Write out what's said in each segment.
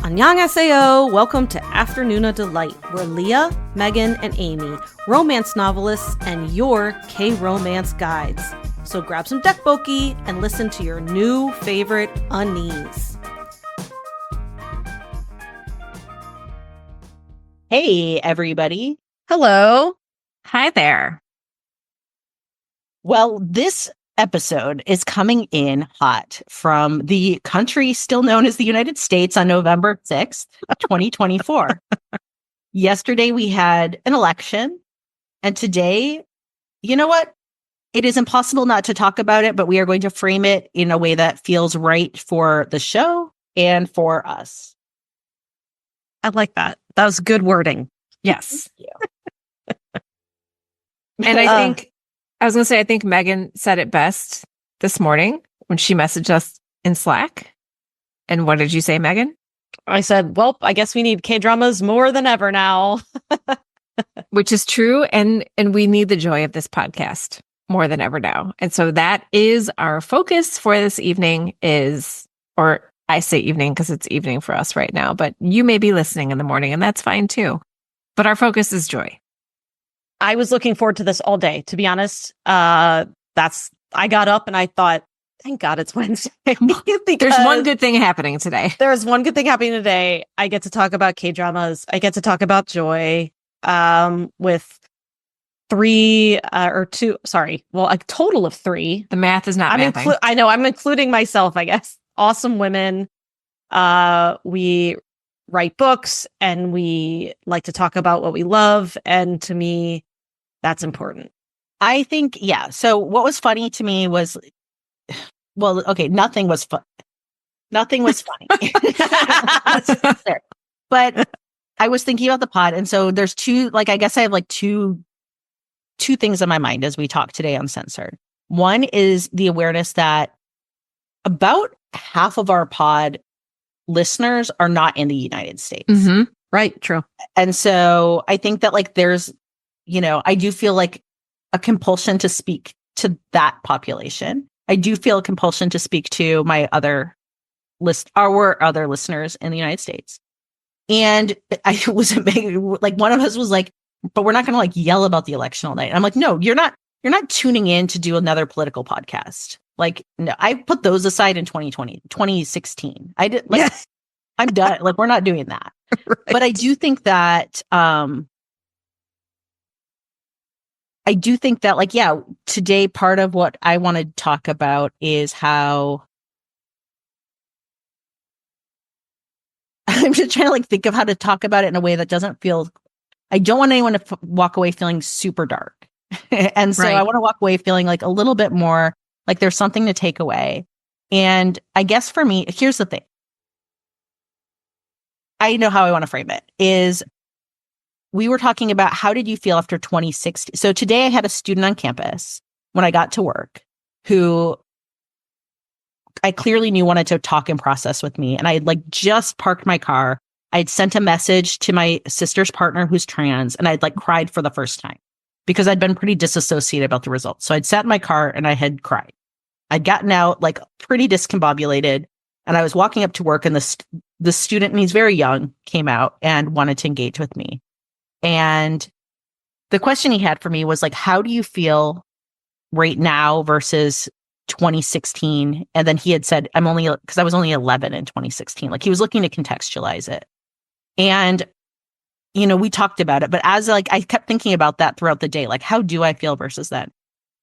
Annyeonghaseyo! Welcome to Afternoona Delight, where Leah, Megan, and Amy, romance novelists and your K-romance guides. So grab some dekboki and listen to your new favorite unnies. Hey, everybody. Hello. Hi there. Well, this episode is coming in hot from the country still known as the United States on November 6th, 2024. Yesterday, we had an election. And today, you know what? It is impossible not to talk about it, but we are going to frame it in a way that feels right for the show and for us. I like that. That was good wording. Yes. And I was going to say, I think Megan said it best this morning when she messaged us in Slack. And what did you say, Megan? I said, well, I guess we need K-dramas more than ever now. Which is true. And we need the joy of this podcast more than ever now. And so that is our focus for this evening or I say evening because it's evening for us right now, but you may be listening in the morning and that's fine too. But our focus is joy. I was looking forward to this all day, to be honest. I got up and I thought, thank God it's Wednesday. There's one good thing happening today. There's one good thing happening today. I get to talk about K-dramas. I get to talk about joy with a total of 3. The math is not mathing. I know, I'm including myself, I guess. Awesome women. We write books and we like to talk about what we love. And to me, that's important. I think, yeah. So what was funny to me was, well, okay, nothing was fun. Nothing was funny. But I was thinking about the pod. And so there's I guess I have two things in my mind as we talk today on Uncensored. One is the awareness that about half of our pod listeners are not in the United States. Mm-hmm. Right. True. And so I think that there's, I do feel like a compulsion to speak to that population. I do feel a compulsion to speak to my other other listeners in the United States. And I was one of us was like, but we're not going to yell about the election all night. And I'm like, no, you're not tuning in to do another political podcast. No, I put those aside in 2016. I did yes. I'm done. We're not doing that. Right. But I do think that, today part of what I want to talk about is how I'm just trying to think of how to talk about it in a way that doesn't feel, I don't want anyone to walk away feeling super dark. And so I want to walk away feeling a little bit more there's something to take away. And I guess for me, here's the thing. I know how I want to frame it is we were talking about how did you feel after 2016? So today I had a student on campus when I got to work who I clearly knew wanted to talk and process with me. And I had just parked my car. I'd sent a message to my sister's partner who's trans and I'd cried for the first time because I'd been pretty disassociated about the results. So I'd sat in my car and I had cried. I'd gotten out pretty discombobulated and I was walking up to work and the student, and he's very young, came out and wanted to engage with me. And the question he had for me was how do you feel right now versus 2016? And then he had said, because I was only 11 in 2016. He was looking to contextualize it. And we talked about it, but as I kept thinking about that throughout the day, how do I feel versus then?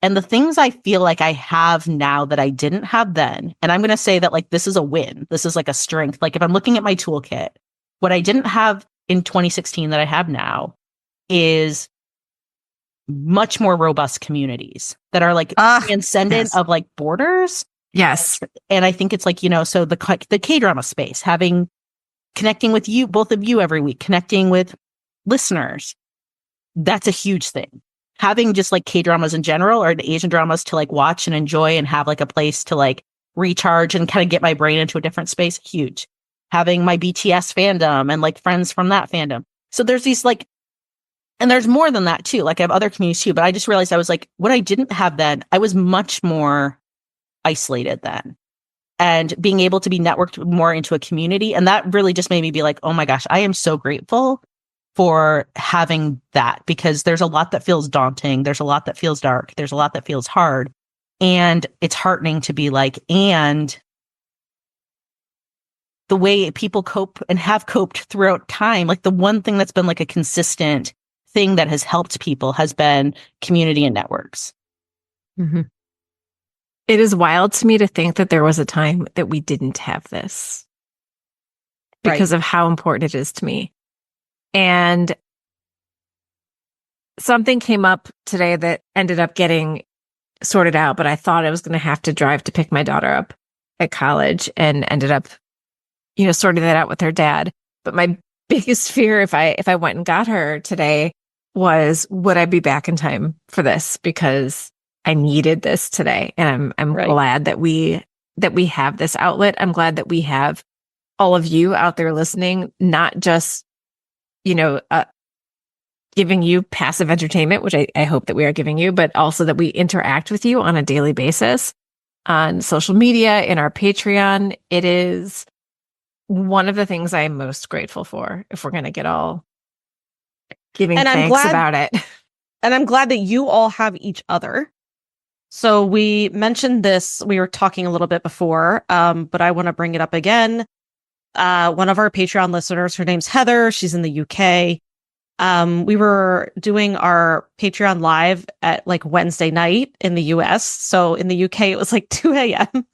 And the things I feel I have now that I didn't have then, and I'm going to say that this is a win. This is a strength. If I'm looking at my toolkit, what I didn't have in 2016 that I have now is much more robust communities that are transcendent yes. of borders. Yes. And I think it's so the K-drama space, connecting with you, both of you every week, connecting with listeners. That's a huge thing. Having just K-dramas in general or the Asian dramas to watch and enjoy and have a place to recharge and kind of get my brain into a different space. Huge. Having my BTS fandom and friends from that fandom. So there's these and there's more than that too. I have other communities too, but I just realized I was what I didn't have then, I was much more isolated then. and being able to be networked more into a community. And that really just made me be like, oh my gosh, I am so grateful for having that, because there's a lot that feels daunting. There's a lot that feels dark. There's a lot that feels hard. And it's heartening to be like, and the way people cope and have coped throughout time, like the one thing that's been like a consistent thing that has helped people has been community and networks. Mm-hmm. It is wild to me to think that there was a time that we didn't have this because of how important it is to me. And something came up today that ended up getting sorted out, but I thought I was going to have to drive to pick my daughter up at college, and ended up, sorting that out with her dad. But my biggest fear if I went and got her today was, would I be back in time for this? Because I needed this today. And I'm glad that we have this outlet. I'm glad that we have all of you out there listening, not just, giving you passive entertainment, which I hope that we are giving you, but also that we interact with you on a daily basis on social media, in our Patreon. It is one of the things I am most grateful for, if we're going to get all giving thanks about it. And I'm glad that you all have each other. So we mentioned this, we were talking a little bit before, but I want to bring it up again. One of our Patreon listeners, her name's Heather. She's in the UK. We were doing our Patreon live at like Wednesday night in the US. So in the UK, it was like 2 a.m.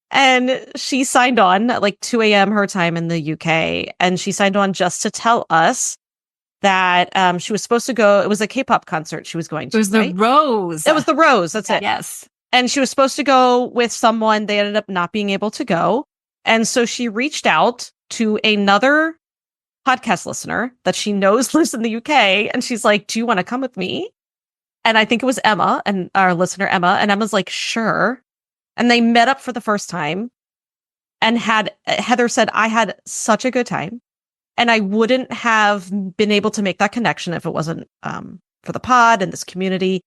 And she signed on at like 2 a.m. her time in the UK. And she signed on just to tell us that she was supposed to go. It was a K-pop concert she was going to. It was the Rose. It was the Rose. That's it. Yes. And she was supposed to go with someone. They ended up not being able to go. And so she reached out to another podcast listener that she knows lives in the UK. And she's like, do you want to come with me? And I think it was Emma, and our listener, Emma. And Emma's like, sure. And they met up for the first time, and Heather said, I had such a good time. And I wouldn't have been able to make that connection if it wasn't for the pod and this community.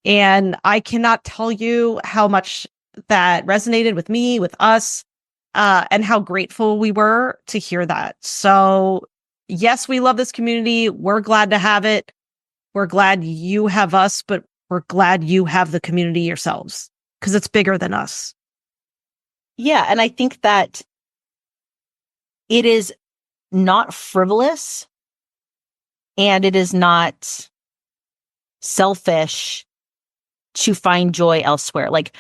And I cannot tell you how much that resonated with me, with us, and how grateful we were to hear that. So yes, we love this community. We're glad to have it. We're glad you have us, but we're glad you have the community yourselves, because it's bigger than us. Yeah. And I think that it is not frivolous, and it is not selfish to find joy elsewhere. Like,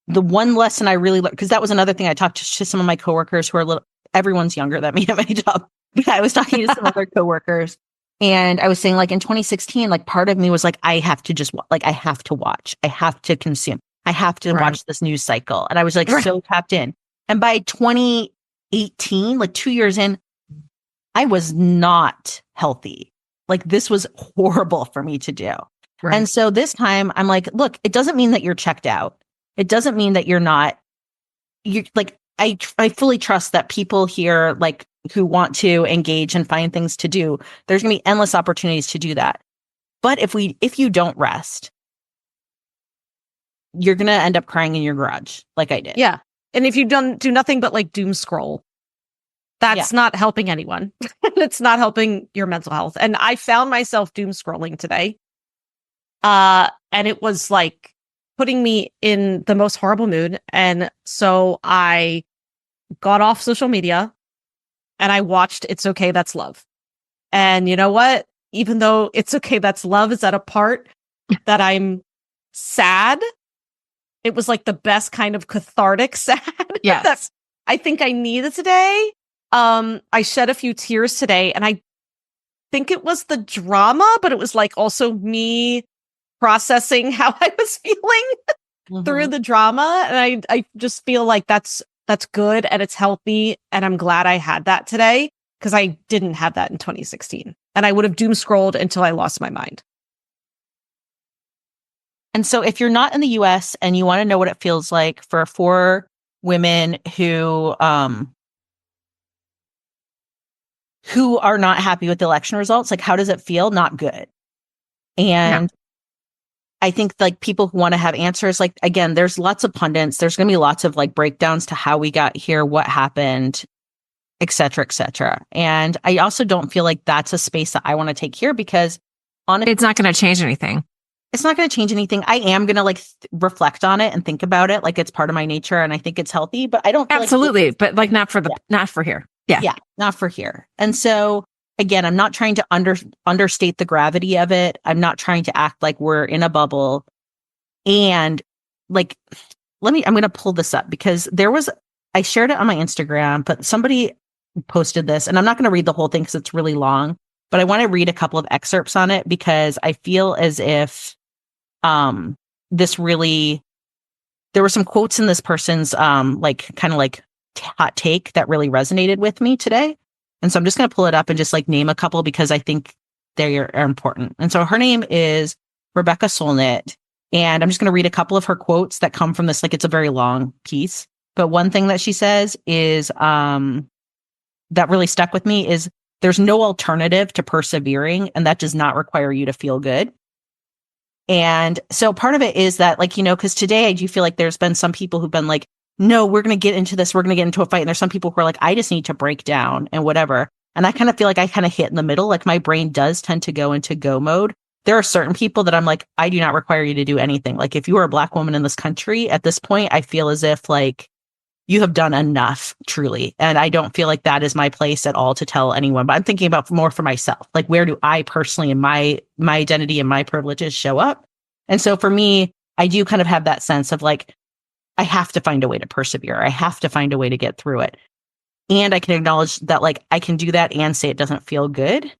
the one lesson I really learned, because that was another thing I talked to some of my coworkers who are everyone's younger than me at my job. I was talking to some other coworkers, and I was saying, like, in 2016, like, part of me was like, I have to just I have to watch, I have to consume, I have to watch this news cycle. And I was like so tapped in. And by 2018, like 2 years in, I was not healthy. Like, this was horrible for me to do. Right. And so this time I'm like, look, it doesn't mean that you're checked out. It doesn't mean that you're like, I fully trust that people here, like, who want to engage and find things to do, there's going to be endless opportunities to do that. But if you don't rest, you're going to end up crying in your garage like I did. Yeah. And if you don't do nothing but like doom scroll, that's not helping anyone. It's not helping your mental health. And I found myself doom scrolling today. And it was like putting me in the most horrible mood. And so I got off social media and I watched It's Okay, That's Love. And you know what? Even though It's Okay, That's Love is at a part that I'm sad, it was like the best kind of cathartic sad. Yes. That's, I think I needed today. I shed a few tears today, and I think it was the drama, but it was like also me processing how I was feeling through the drama. And I just feel like that's good, and it's healthy. And I'm glad I had that today, because I didn't have that in 2016. And I would have doom scrolled until I lost my mind. And so if you're not in the US and you want to know what it feels like for 4 women who are not happy with the election results, like, how does it feel? Not good. And I think like people who want to have answers, like, again, there's lots of pundits. There's going to be lots of like breakdowns to how we got here, what happened, et cetera, et cetera. And I also don't feel like that's a space that I want to take here because honestly, It's not going to change anything. it's not going to change anything. I am going to like reflect on it and think about it. Like it's part of my nature and I think it's healthy, but I don't feel Absolutely. But like not for here. Yeah. Yeah, not for here. And so again, I'm not trying to understate the gravity of it. I'm not trying to act like we're in a bubble. And like, I'm going to pull this up because I shared it on my Instagram, but somebody posted this and I'm not going to read the whole thing because it's really long, but I want to read a couple of excerpts on it because I feel as if there were some quotes in this person's like kind of like hot take that really resonated with me today. And so I'm just going to pull it up and just like name a couple because I think they are important. And so her name is Rebecca Solnit. And I'm just going to read a couple of her quotes that come from this. Like it's a very long piece. But one thing that she says is that really stuck with me is there's no alternative to persevering. And that does not require you to feel good. And so part of it is that like, because today I do feel like there's been some people who've been like, no, we're going to get into this. We're going to get into a fight. And there's some people who are like, I just need to break down and whatever. And I kind of feel like I kind of hit in the middle. Like my brain does tend to go into go mode. There are certain people that I'm like, I do not require you to do anything. Like if you are a Black woman in this country at this point, I feel as if like you have done enough truly. And I don't feel like that is my place at all to tell anyone, but I'm thinking about more for myself. Like where do I personally in my identity and my privileges show up? And so for me, I do kind of have that sense of like, I have to find a way to persevere. I have to find a way to get through it. And I can acknowledge that like I can do that and say it doesn't feel good.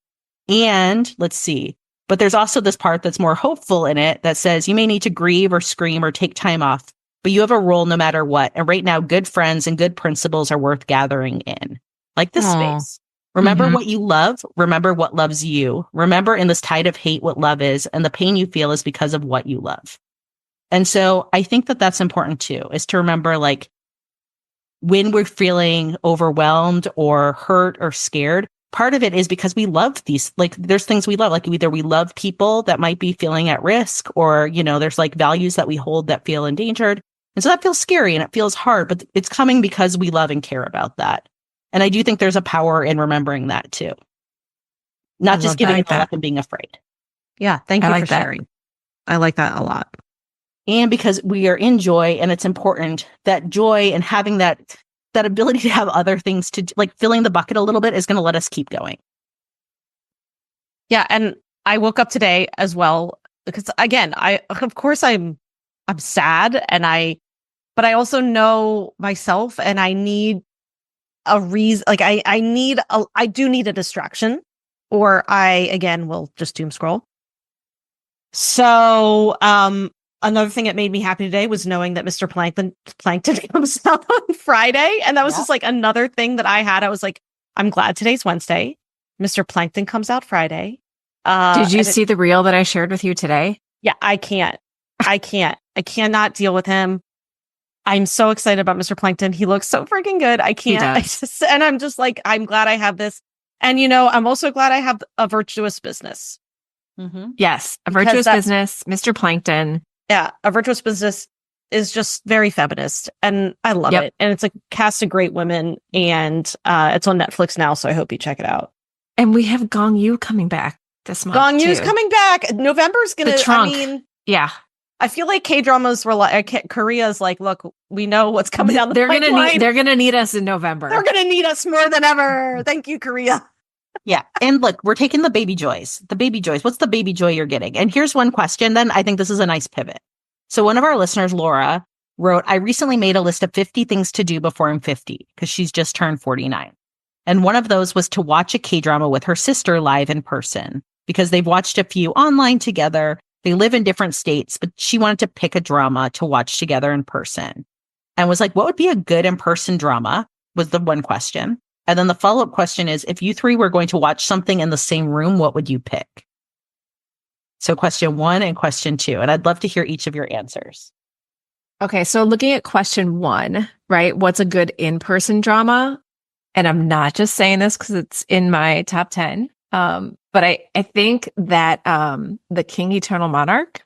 And let's see. But there's also this part that's more hopeful in it that says you may need to grieve or scream or take time off, but you have a role no matter what. And right now, good friends and good principles are worth gathering in. Like this space. Remember what you love. Remember what loves you. Remember in this tide of hate what love is. And the pain you feel is because of what you love. And so I think that that's important too, is to remember like when we're feeling overwhelmed or hurt or scared, part of it is because we love these, like there's things we love, like either we love people that might be feeling at risk or, there's like values that we hold that feel endangered. And so that feels scary and it feels hard, but it's coming because we love and care about that. And I do think there's a power in remembering that too. Not just giving it up and being afraid. Yeah. Thank you for sharing. I like that a lot. And because we are in joy and it's important that joy and having that ability to have other things to like filling the bucket a little bit is going to let us keep going. Yeah. And I woke up today as well, because again, of course I'm sad but I also know myself and I need a reason. Like I do need a distraction or I, again, will just doom scroll. So, another thing that made me happy today was knowing that Mr. Plankton comes out on Friday. And that was just like another thing that I had. I was like, I'm glad today's Wednesday. Mr. Plankton comes out Friday. Did you see the reel that I shared with you today? Yeah, I cannot deal with him. I'm so excited about Mr. Plankton. He looks so freaking good. I can't. And I'm just like, I'm glad I have this. And, I'm also glad I have a virtuous business. Mm-hmm. Yes, a virtuous business, Mr. Plankton. Yeah, a virtuous business is just very feminist, and I love it. And it's a cast of great women, and it's on Netflix now, so I hope you check it out. And we have Gong Yu coming back this month. Gong Yu's coming back. November's gonna. The trunk. I mean, yeah. I feel like K-dramas were like Korea's like, look, we know what's coming down the pipeline. They're gonna need us in November. They're gonna need us more than ever. Thank you, Korea. Yeah. And look, we're taking the baby joys. The baby joys. What's the baby joy you're getting? And here's one question. Then I think this is a nice pivot. So one of our listeners, Laura, wrote, I recently made a list of 50 things to do before I'm 50 because she's just turned 49. And one of those was to watch a K-drama with her sister live in person because they've watched a few online together. They live in different states, but she wanted to pick a drama to watch together in person and was like, what would be a good in-person drama was the one question. And then the follow-up question is, if you three were going to watch something in the same room, what would you pick? So question 1 and question 2. And I'd love to hear each of your answers. Okay. So looking at question 1, right? What's a good in-person drama? And I'm not just saying this because it's in my top 10. But I think that The King Eternal Monarch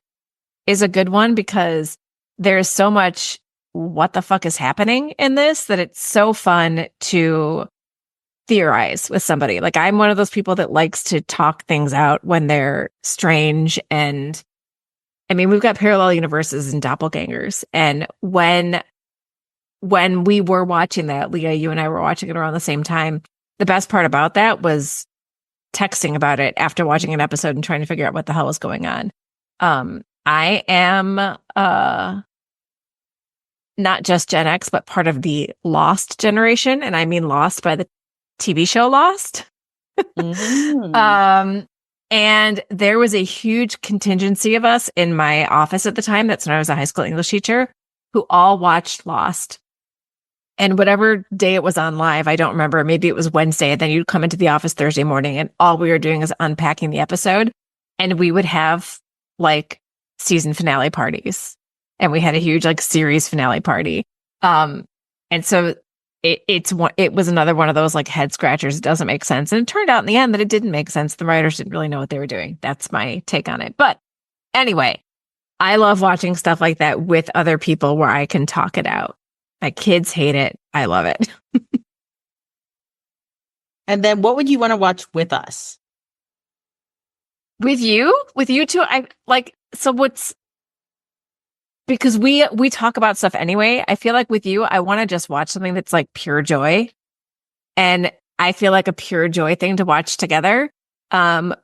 is a good one because there's so much what the fuck is happening in this that it's so fun to theorize with somebody. Like I'm one of those people that likes to talk things out when they're strange. And I mean, we've got parallel universes and doppelgangers. And when we were watching that, Leah, you and I were watching it around the same time. The best part about that was texting about it after watching an episode and trying to figure out what the hell was going on. I am not just Gen X, but part of the Lost generation. And I mean Lost by the TV show Lost. Mhm. And there was a huge contingency of us in my office at the time. That's when I was a high school English teacher who all watched Lost. And whatever day it was on live, I don't remember. Maybe it was Wednesday. And then you'd come into the office Thursday morning and all we were doing is unpacking the episode. And we would have like season finale parties. And we had a huge like series finale party. And so it was another one of those like head scratchers. It doesn't make sense. And it turned out in the end that it didn't make sense. The writers didn't really know what they were doing. That's my take on it. But anyway, I love watching stuff like that with other people where I can talk it out. My kids hate it. I love it. And then what would you want to watch with us? With you too. I like, so what's, because we talk about stuff anyway. I feel like with you, I want to just watch something that's like pure joy. And I feel like a pure joy thing to watch together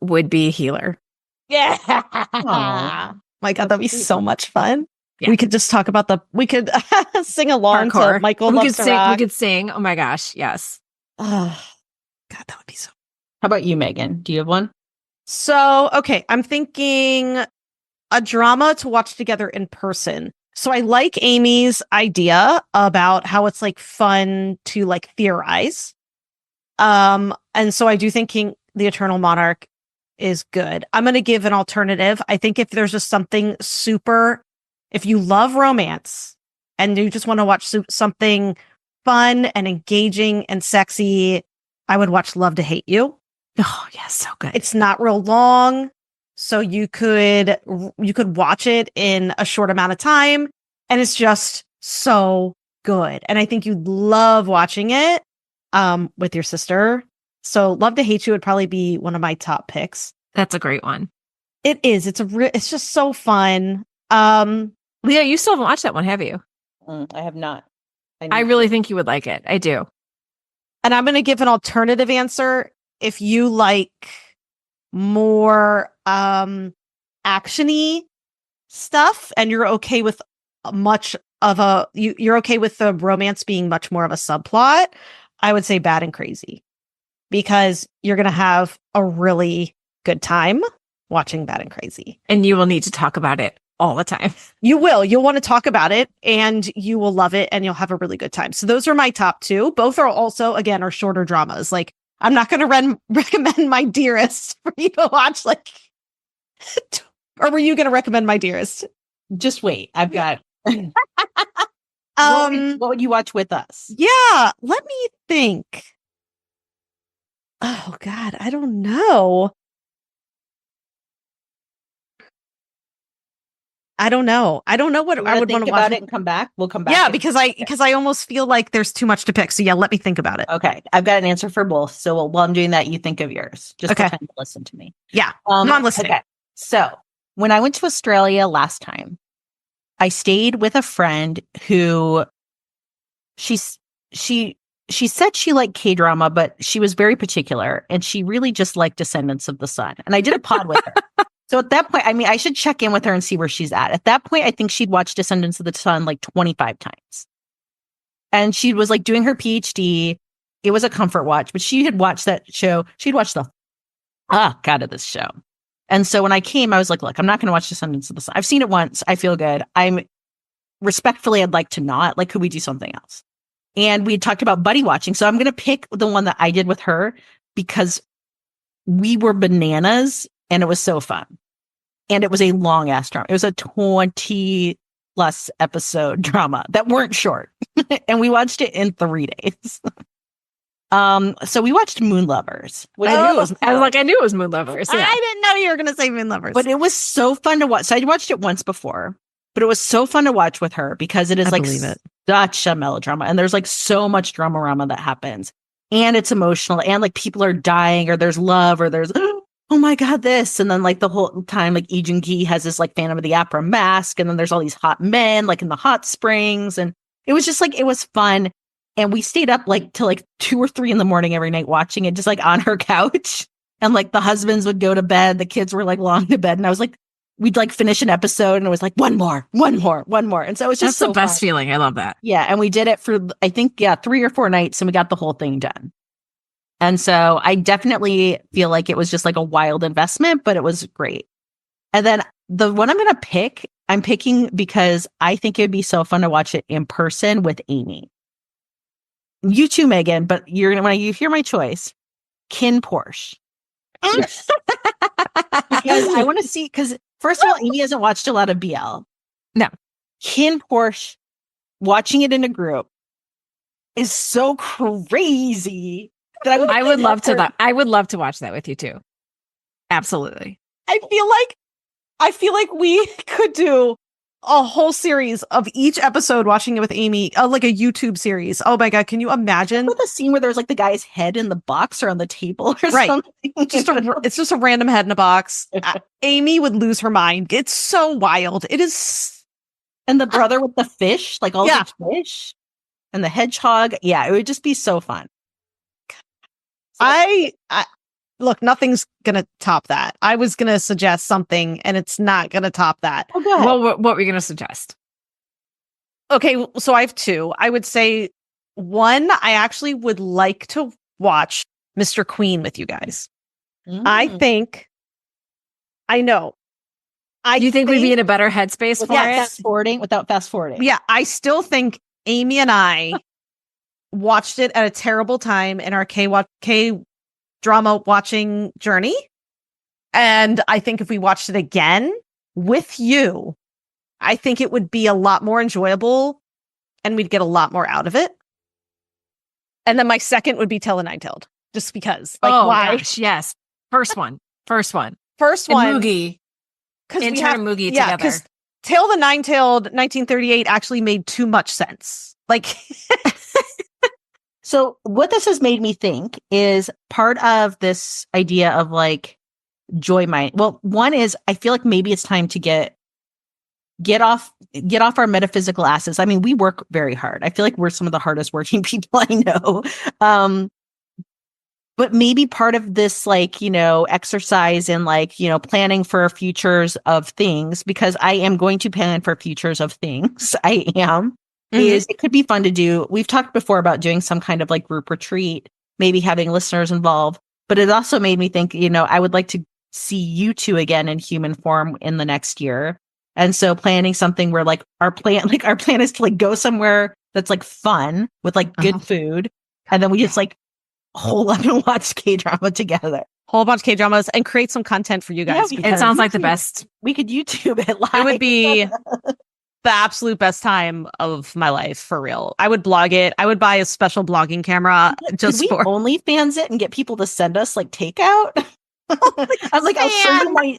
would be Healer. Yeah. Aw. My God, that'd be so much fun. Yeah. We could just talk about we could sing along Hardcore. to Michael we Loves could to sing. Rock. We could sing. Oh my gosh, yes. Oh, God, that would be so. How about you, Megan? Do you have one? So, okay, I'm thinking a drama to watch together in person. So I like Amy's idea about how it's like fun to like theorize. And so I do think The Eternal Monarch is good. I'm going to give an alternative. I think if there's just something super, if you love romance and you just want to watch something fun and engaging and sexy, I would watch Love to Hate You. Oh yes, so good. It's not real long, so you could watch it in a short amount of time, and it's just so good. And I think you'd love watching it with your sister. So Love to Hate You would probably be one of my top picks. That's a great one. It is. It's just so fun. Leah, you still haven't watched that one, have you? I have not. I really think you would like it. I do. And I'm going to give an alternative answer. If you like more actiony stuff and you're okay with you're okay with the romance being much more of a subplot, I would say Bad and Crazy, because you're going to have a really good time watching Bad and Crazy. And you will need to talk about it all the time. You'll want to talk about it and you will love it and you'll have a really good time. So those are my top two. Both are also, again, are shorter dramas. Like, I'm not going to recommend My Dearest for you to watch, like, or were you going to recommend My Dearest? Just wait. I've got. What would you watch with us? Yeah, let me think. Oh God, I don't know. I don't know what I would want to watch about it and come back. We'll come back. Yeah, because I almost feel like there's too much to pick. So yeah, let me think about it. Okay, I've got an answer for both. So while I'm doing that, you think of yours. Just pretend to listen to me. Yeah, I'm listening. Okay. So when I went to Australia last time, I stayed with a friend who she said she liked K-drama, but she was very particular and she really just liked Descendants of the Sun. And I did a pod with her. So at that point, I mean, I should check in with her and see where she's at. At that point, I think she'd watched Descendants of the Sun like 25 times. And she was like doing her PhD. It was a comfort watch, but she had watched that show. She'd watched the out of this show. And so when I came, I was like, look, I'm not going to watch Descendants of the Sun. I've seen it once. I feel good. I'd like to not. Like, could we do something else? And we talked about buddy watching. So I'm going to pick the one that I did with her because we were bananas and it was so fun. And it was a long ass drama. It was a 20 plus episode drama that weren't short. And we watched it in 3 days. So we watched Moon Lovers. Which I was like, I knew it was Moon Lovers. Yeah. I didn't know you were going to say Moon Lovers. But it was so fun to watch. So I watched it once before, but it was so fun to watch with her because it is like such a melodrama. And there's like so much drama that happens. And it's emotional. And like people are dying or there's love or there's, oh my God, this. And then like the whole time, like Lee Joon-gi has this like Phantom of the Opera mask. And then there's all these hot men like in the hot springs. And it was just like, it was fun. And we stayed up like till like 2 or 3 in the morning every night watching it, just like on her couch. And like the husbands would go to bed. The kids were like long to bed. And I was like, we'd like finish an episode and it was like, one more. And so it was just That's the best feeling. I love that. Yeah. And we did it for, I think, 3 or 4 nights and we got the whole thing done. And so I definitely feel like it was just like a wild investment, but it was great. And then the one I'm going to pick, I'm picking because I think it would be so fun to watch it in person with Amy. You too, Megan, but when you hear my choice, Kin Porsche. Because I want to see, because first of all, Amy hasn't watched a lot of BL. No. Kin Porsche, watching it in a group is so crazy that I would love to. I would love to watch that with you too. Absolutely. I feel like we could do a whole series of each episode watching it with Amy, like a YouTube series. Oh my God, can you imagine? With a scene where there's like the guy's head in the box or on the table or something. It's just a random head in a box. Amy would lose her mind. It's so wild. It is. And the brother with the fish, like all the fish and the hedgehog. Yeah, it would just be so fun. I look, nothing's going to top that. I was going to suggest something and it's not going to top that. Oh, go ahead. Well, what were you going to suggest? Okay, so I have 2. I would say one, I actually would like to watch Mr. Queen with you guys. I think, I know. Do you think we'd be in a better headspace for it? Without fast forwarding. Yeah, I still think Amy and I watched it at a terrible time in our K drama watching journey. And I think if we watched it again with you, I think it would be a lot more enjoyable and we'd get a lot more out of it. And then my second would be Tell the Nine-Tailed, just because. Like, why? Gosh, yes. First one. And Moogie. Because Intern and Moogie together. Because Tell the Nine-Tailed 1938 actually made too much sense. Like... So what this has made me think is part of this idea of like joy mind. Well, one is I feel like maybe it's time to get off our metaphysical asses. I mean, we work very hard. I feel like we're some of the hardest working people I know. But maybe part of this, like, exercise and like, planning for futures of things, because I am going to plan for futures of things. I am. Is it could be fun to do. We've talked before about doing some kind of like group retreat, maybe having listeners involved, but it also made me think, I would like to see you two again in human form in the next year. And so planning something where like our plan is to like go somewhere that's like fun with like good food. And then we just like hole up and watch K-drama together. Whole bunch of K-dramas and create some content for you guys. Yeah, it sounds like the best. We could YouTube it live. It would be the absolute best time of my life, for real. I would blog it. I would buy a special blogging camera just for OnlyFans it and get people to send us like takeout. I was like,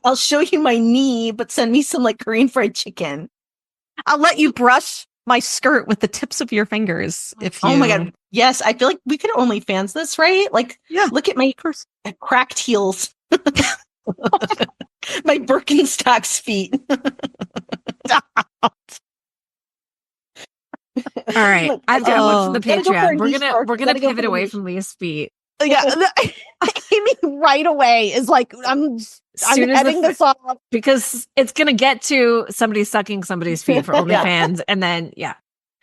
I'll show you my knee, but send me some like Korean fried chicken. I'll let you brush my skirt with the tips of your fingers. Oh my God. Yes. I feel like we could OnlyFans this, right? Like, look at my cracked heels. My Birkenstocks feet. All right, I've got one for the Patreon. We're gonna pivot away from Leah's feet. Yeah, Amy right away is like, I'm editing this off because it's gonna get to somebody sucking somebody's feet for OnlyFans, and then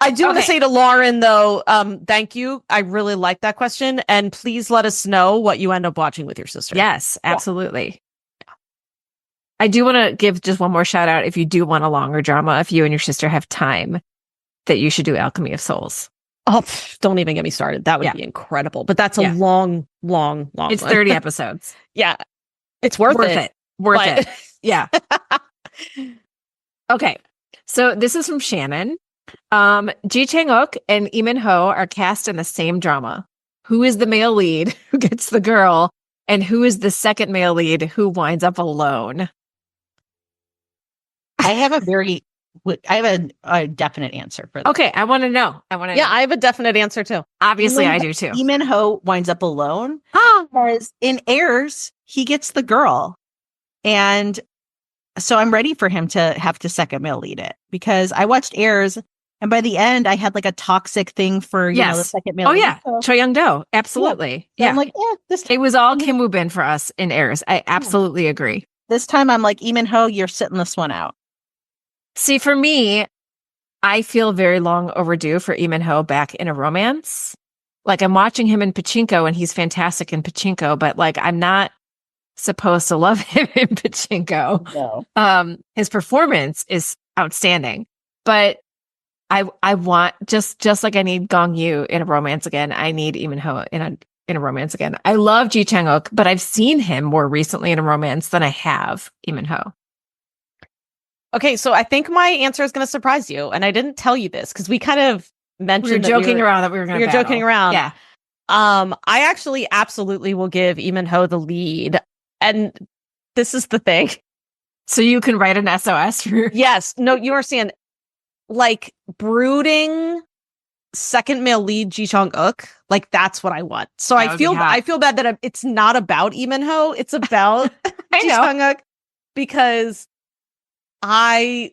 I do want to say to Lauren though, thank you. I really like that question, and please let us know what you end up watching with your sister. Yes, absolutely. I do want to give just one more shout out. If you do want a longer drama, if you and your sister have time, that you should do Alchemy of Souls. Oh, don't even get me started. That would be incredible. But that's a long. It's 30 episodes. Yeah. It's worth it. Worth it. Yeah. Okay. So this is from Shannon. Ji Chang-wook and Lee Min-ho are cast in the same drama. who is the male lead who gets the girl and who is the second male lead who winds up alone? I have a definite answer for that. Okay, I want to know. Yeah, I have a definite answer too. Obviously, I do too. Lee Min-ho winds up alone Oh, because in Heirs, he gets the girl. And so I'm ready for him to have to second male lead it because I watched Heirs and by the end, I had like a toxic thing for, the second male lead. yeah. So, Choi Young-do. Absolutely. so Yeah. I'm like, It was all Kim Woo-bin for us in Heirs. I absolutely agree. this time I'm like, Lee Min-ho, you're sitting this one out. See, for me, I feel very long overdue for Lee Min-ho back in a romance. Like I'm watching him in Pachinko and he's fantastic in Pachinko, but like I'm not supposed to love him in Pachinko. No. His performance is outstanding, but I want just like I need Gong Yoo in a romance again. I need Lee Min-ho in a romance again. I love Ji Chang-wook, but I've seen him more recently in a romance than I have Lee Min-ho. Okay, so I think my answer is going to surprise you, and I didn't tell you this because we kind of mentioned We were joking around that we were going to. We were joking around. Yeah. I actually absolutely will give Lee Min-ho the lead, and this is the thing. So you can write an SOS for. Yes. No, you understand. Like brooding second male lead Ji Chang-wook, like that's what I want. So That I feel bad that it's not about Lee Min-ho. It's about Ji Chang-wook because oh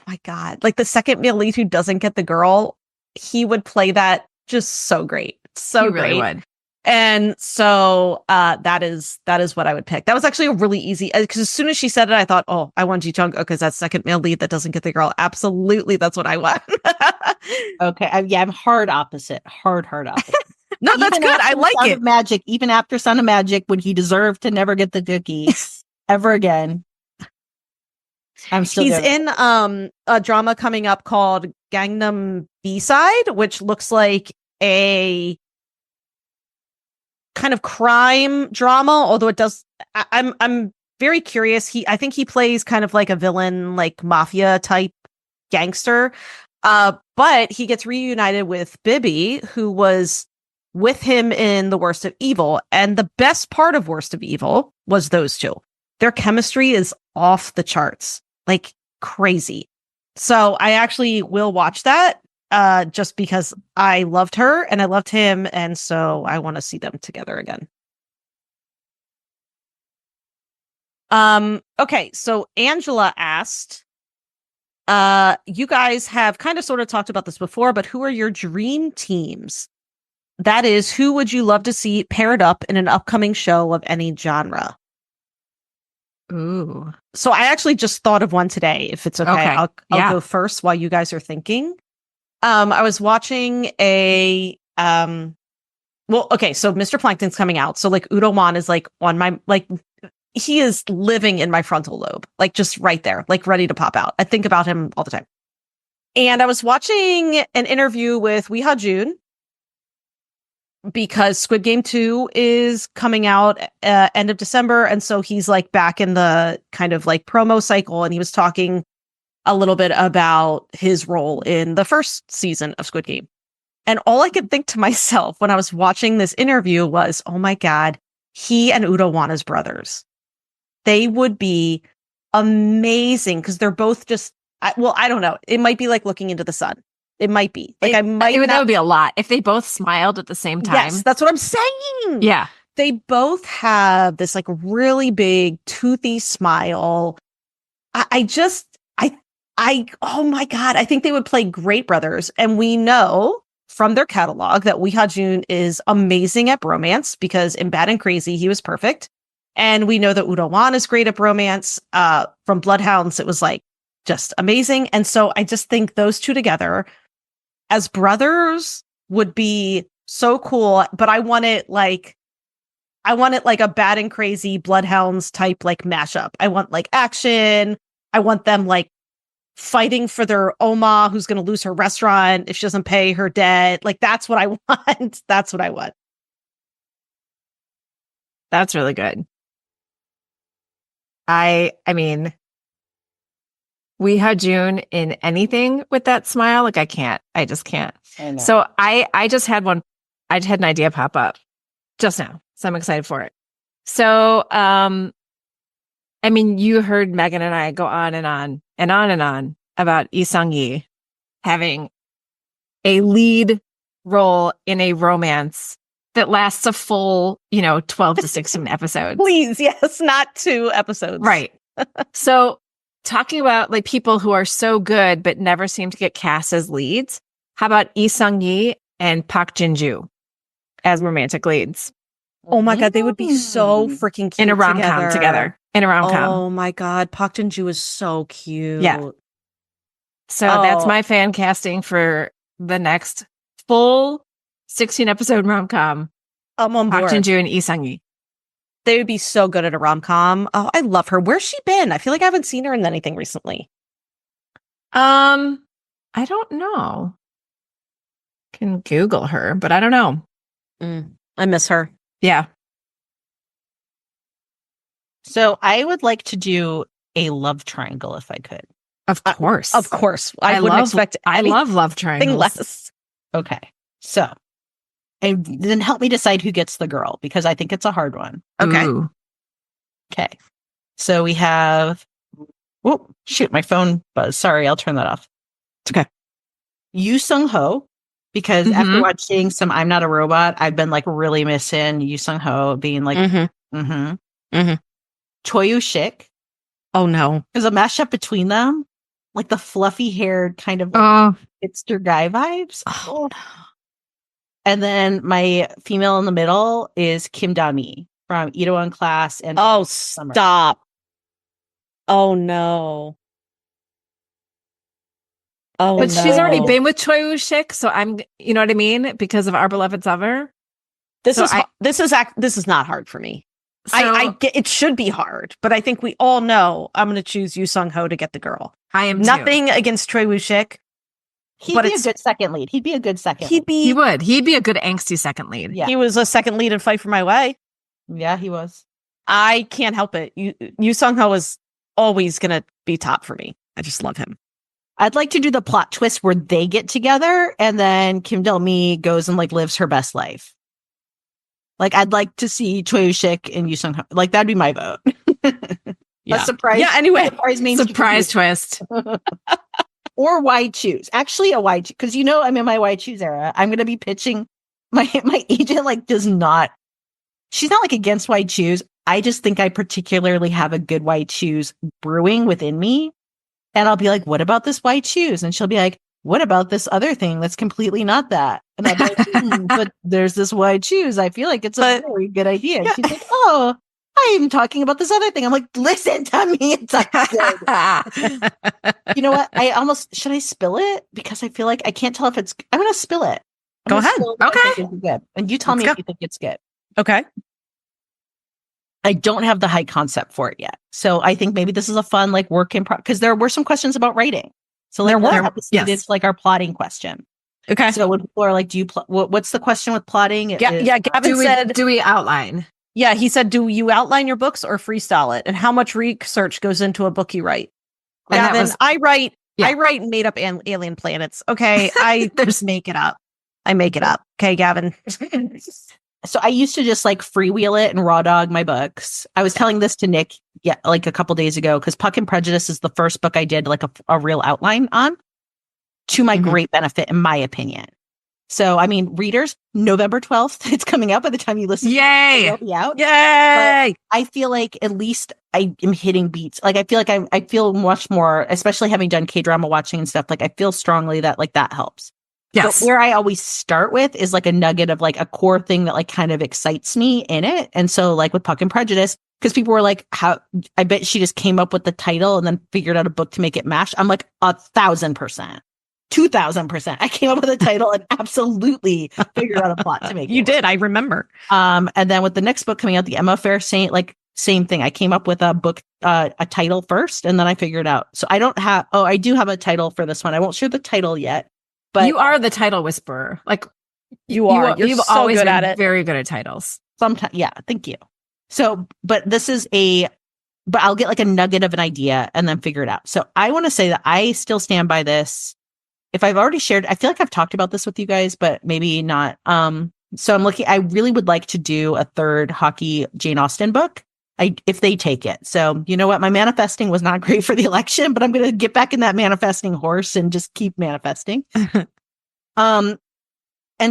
my God, like the second male lead who doesn't get the girl, he would play that just so great. So He great. really would. And so that is what I would pick. That was actually a really easy, because as soon as she said it, I thought, oh, I want Ji Chang-wook because that second male lead that doesn't get the girl. Absolutely, that's what I want. Okay, I'm hard opposite. Hard opposite. No, that's good. I like Sound it. of Magic, even after Sound of Magic, when he deserved to never get the cookie ever again. I'm still. He's in a drama coming up called Gangnam B-Side, which looks like a kind of crime drama, although it does. I'm very curious. I think he plays kind of like a villain, like mafia type gangster. But he gets reunited with Bibi, who was with him in The Worst of Evil. And the best part of Worst of Evil was those two. Their chemistry is off the charts, like crazy. So I actually will watch that just because I loved her and I loved him. And so I want to see them together again. Okay, so Angela asked, you guys have kind of sort of talked about this before, but who are your dream teams? That is, who would you love to see paired up in an upcoming show of any genre? Ooh. So I actually just thought of one today, if it's okay. I'll go first while you guys are thinking. I was watching so Mr. Plankton's coming out. So like Udo Wan is like on my, like, he is living in my frontal lobe, like just right there, like ready to pop out. I think about him all the time. And I was watching an interview with Wee Ha-jun because Squid Game 2 is coming out end of December. And so he's like back in the kind of like promo cycle. And he was talking a little bit about his role in the first season of Squid Game. And all I could think to myself when I was watching this interview was, oh my God, he and Udo Wan as brothers. They would be amazing because they're both just, I don't know. It might be like looking into the sun. It might be like That would be a lot if they both smiled at the same time. Yes, that's what I'm saying. Yeah. They both have this like really big toothy smile. Oh my God, I think they would play great brothers. And we know from their catalog that Wee Ha-jun is amazing at bromance because in Bad and Crazy, he was perfect. And we know that Udo Wan is great at bromance. From Bloodhounds, it was like just amazing. And so I just think those two together as brothers would be so cool. But I want it like a Bad and Crazy Bloodhounds type like mashup. I want like action. I want them like fighting for their Oma who's going to lose her restaurant if she doesn't pay her debt. Like that's what I want. That's what I want. That's really good. I mean, Wee Ha-jun in anything with that smile, like I just can't. I know. So I just had one. I had an idea pop up just now, so I'm excited for it. So, I mean, you heard Megan and I go on and on and on and on about Lee Sung-yi having a lead role in a romance that lasts a full, 12 to 16 episodes. Please, yes, not 2 episodes. Right. So talking about like people who are so good but never seem to get cast as leads, how about Lee Sung-yi and Park Jin-joo as romantic leads? Oh my God, they would be so freaking cute In a rom-com together. In a rom-com. Oh my God, Park Jin-joo is so cute. Yeah. So that's my fan casting for the next full 16 episode rom-com. I'm on board. Park Jin-joo and Lee Sung-yi. They would be so good at a rom-com. Oh, I love her. Where's she been? I feel like I haven't seen her in anything recently. I don't know. Can Google her, but I don't know. I miss her. Yeah. So I would like to do a love triangle if I could. Of course. Of course. I wouldn't expect I love love triangles. less. Okay. So, and then help me decide who gets the girl because I think it's a hard one. Okay. Ooh. Okay. So we have, oh, shoot, my phone buzzed. Sorry, I'll turn that off. It's okay. Yu Sung-ho, because after watching some I'm Not a Robot, I've been like really missing Yu Sung-ho being like, Choi Woo-shik. Oh no. There's a mashup between them, like the fluffy haired kind of hipster guy vibes. Oh no. And then my female in the middle is Kim Da-mi from Itaewon Class and Summer. Stop. Oh no. Oh, but she's already been with Choi Woo-shik, so I'm, you know what I mean, because of Our Beloved Summer. This is not hard for me. So, I get it should be hard, but I think we all know I'm going to choose Yu Sung-ho to get the girl. I am nothing against Choi Woo-shik. He'd be a good second lead. He'd be a good second. He would. He'd be a good angsty second lead. Yeah. He was a second lead in Fight for My Way. Yeah, he was. I can't help it. Yu Sung-ho is always going to be top for me. I just love him. I'd like to do the plot twist where they get together and then Kim Da-mi goes and like lives her best life. Like I'd like to see Choi Woo-shik and Yu Sung-ho. Like that'd be my vote. Yeah. A surprise. Yeah. Anyway, surprise twist. Or why choose? Actually, a why choose because I'm in my why choose era. I'm going to be pitching. My agent like does not. She's not like against why choose. I just think I particularly have a good why choose brewing within me, and I'll be like, "What about this why choose?" And she'll be like, "What about this other thing that's completely not that?" And I'm like, "But there's this why choose. I feel like it's a very good idea." And she's like, "Oh, I'm talking about this other thing." I'm like, "Listen to me. It's good." You know what? Should I spill it? Because I feel like I can't tell if it's, I'm going to spill it. Go ahead. Okay. Good. And you tell me if you think it's good. Okay. I don't have the high concept for it yet. So I think maybe this is a fun, like work in because there were some questions about writing. So like, it's like our plotting question. Okay. So when people are like, do you, what's the question with plotting? Yeah. Gavin said, do we outline? Yeah. He said, do you outline your books or freestyle it? And how much research goes into a book you write? And Gavin, I write made up alien planets. Okay. I just make it up. I make it up. Okay, Gavin. So I used to just like freewheel it and raw dog my books. I was telling this to Nick, like a couple days ago, because Puck and Prejudice is the first book I did like a real outline on, to my great benefit, in my opinion. So, I mean, readers, November 12th, it's coming out by the time you listen. Yay! It'll be out. Yay! But I feel like at least I am hitting beats. Like, I feel like I feel much more, especially having done K-drama watching and stuff. Like, I feel strongly that like that helps. Yes. But where I always start with is like a nugget of like a core thing that like kind of excites me in it. And so like with Puck and Prejudice, because people were like, I bet she just came up with the title and then figured out a book to make it mash. I'm like 1,000%. 2,000%. I came up with a title and absolutely figured out a plot to make it. You did. I remember. And then with the next book coming out, the Emma Fair Saint, like same thing. I came up with a book, a title first, and then I figured out. So I do have a title for this one. I won't share the title yet, but you are the title whisperer. Like you are. You've so always good been at it. Very good at titles. Sometimes, yeah. Thank you. So, but I'll get like a nugget of an idea and then figure it out. So I want to say that I still stand by this. If I've already shared, I feel like I've talked about this with you guys, but maybe not. So I really would like to do a third hockey Jane Austen book. If they take it. So you know what? My manifesting was not great for the election, but I'm going to get back in that manifesting horse and just keep manifesting. And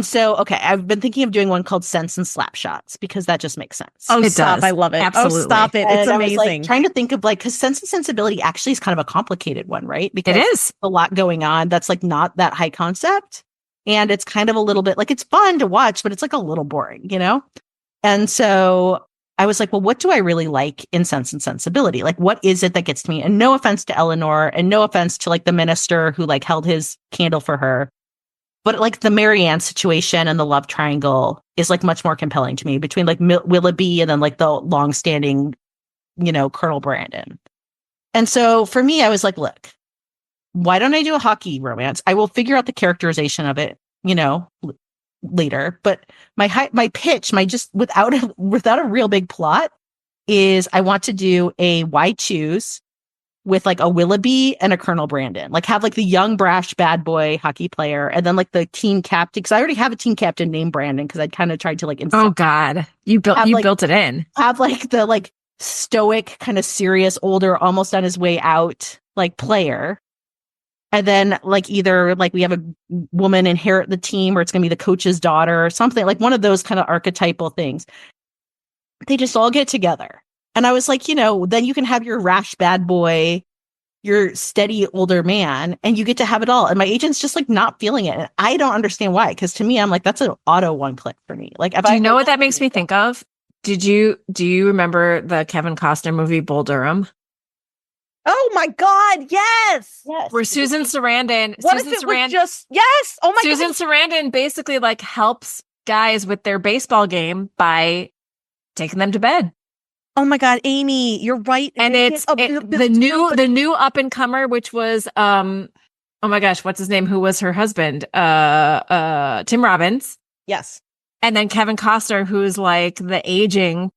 so, okay, I've been thinking of doing one called Sense and Slapshots because that just makes sense. Oh, It stop. does. I love it. Absolutely. Oh, stop it. It's And I was amazing. trying to think of because Sense and Sensibility actually is kind of a complicated one, right? Because It is. a lot going on that's not that high concept. And it's kind of a little bit it's fun to watch, but it's a little boring, And so I was like, well, what do I really like in Sense and Sensibility? What is it that gets to me? And no offense to Eleanor and no offense to the minister who held his candle for her. But the Marianne situation and the love triangle is much more compelling to me between Willoughby and then the longstanding, Colonel Brandon. And so for me, I was like, look, why don't I do a hockey romance? I will figure out the characterization of it, later. But my pitch, without a real big plot, is I want to do a Why Choose with a Willoughby and a Colonel Brandon, have the young brash bad boy hockey player, and then the team captain, because I already have a team captain named Brandon because I'd kind of tried to Oh God, you built it in. Have the stoic kind of serious older almost on his way out player. And then either we have a woman inherit the team or it's going to be the coach's daughter or something one of those kind of archetypal things. They just all get together. And I was like, then you can have your rash bad boy, your steady older man, and you get to have it all. And my agent's just not feeling it. And I don't understand why. Because to me, I'm that's an auto one click for me. Do you know what that makes me think of? Do you remember the Kevin Costner movie Bull Durham? Oh my God! Yes. Where Susan Sarandon. What Susan if it Sarandon was just yes? Oh my Susan God! Sarandon basically helps guys with their baseball game by taking them to bed. Oh my God, Amy, you're right. And it's the new up and comer, which was oh my gosh, what's his name? Who was her husband? Tim Robbins. Yes. And then Kevin Costner, who's the aging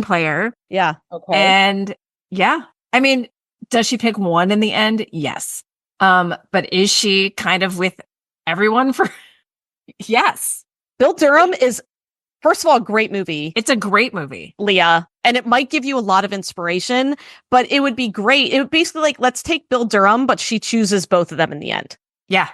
player. Yeah. Okay. And yeah, I mean, does she pick one in the end? Yes. But is she kind of with everyone for? Yes. Bull Durham is, first of all, a great movie. It's a great movie, Leah, and it might give you a lot of inspiration, but it would be great. It would basically let's take Bull Durham, but she chooses both of them in the end. Yeah.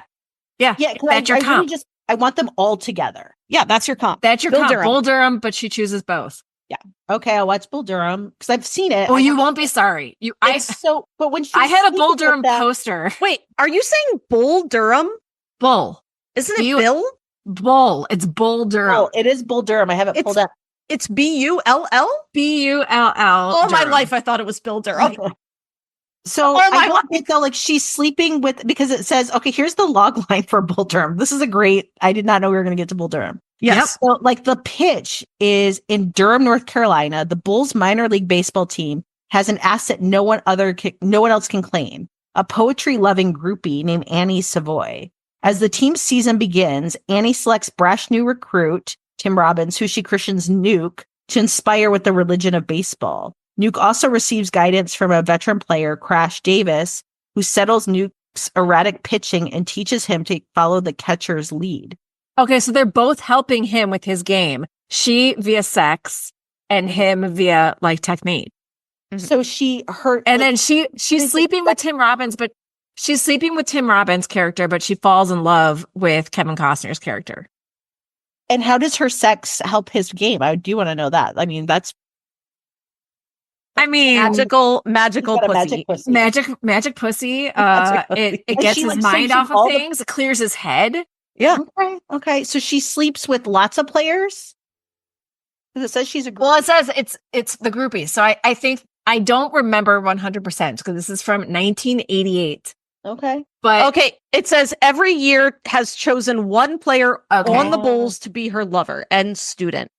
That's your comp. I want them all together. Yeah, that's your comp. That's your Bull comp. Durham. Bull Durham, but she chooses both. Yeah. Okay, I'll watch Bull Durham because I've seen it. Well, you won't be sorry. But when I had a Bull Durham poster. Wait, are you saying Bull Durham? Bull. Isn't it Bill? Bull. It's Bull Durham. Oh, it is Bull Durham. I have it pulled up. It's Bull. Bull. All my life, I thought it was Bill Durham. So I don't think though, she's sleeping with, because it says, okay, here's the log line for Bull Durham. This is I did not know we were going to get to Bull Durham. Yes. So the pitch is in Durham, North Carolina, the Bulls minor league baseball team has an asset no one else can claim, a poetry loving groupie named Annie Savoy. As the team's season begins, Annie selects brash new recruit, Tim Robbins, who she christens Nuke, to inspire with the religion of baseball. Nuke also receives guidance from a veteran player, Crash Davis, who settles Nuke's erratic pitching and teaches him to follow the catcher's lead. Okay, so they're both helping him with his game. She via sex and him via technique. So then she's sleeping with Tim Robbins, but she's sleeping with Tim Robbins' character, but she falls in love with Kevin Costner's character. And how does her sex help his game? I do want to know that. I mean, magical pussy. Magic pussy. It gets his mind off of things. It clears his head. Yeah. Okay. So she sleeps with lots of players? Because it says she's a groupie. Well, it says it's the groupie. So I think I don't remember 100% because this is from 1988. Okay. But okay, it says every year has chosen one player on the Bulls to be her lover and student.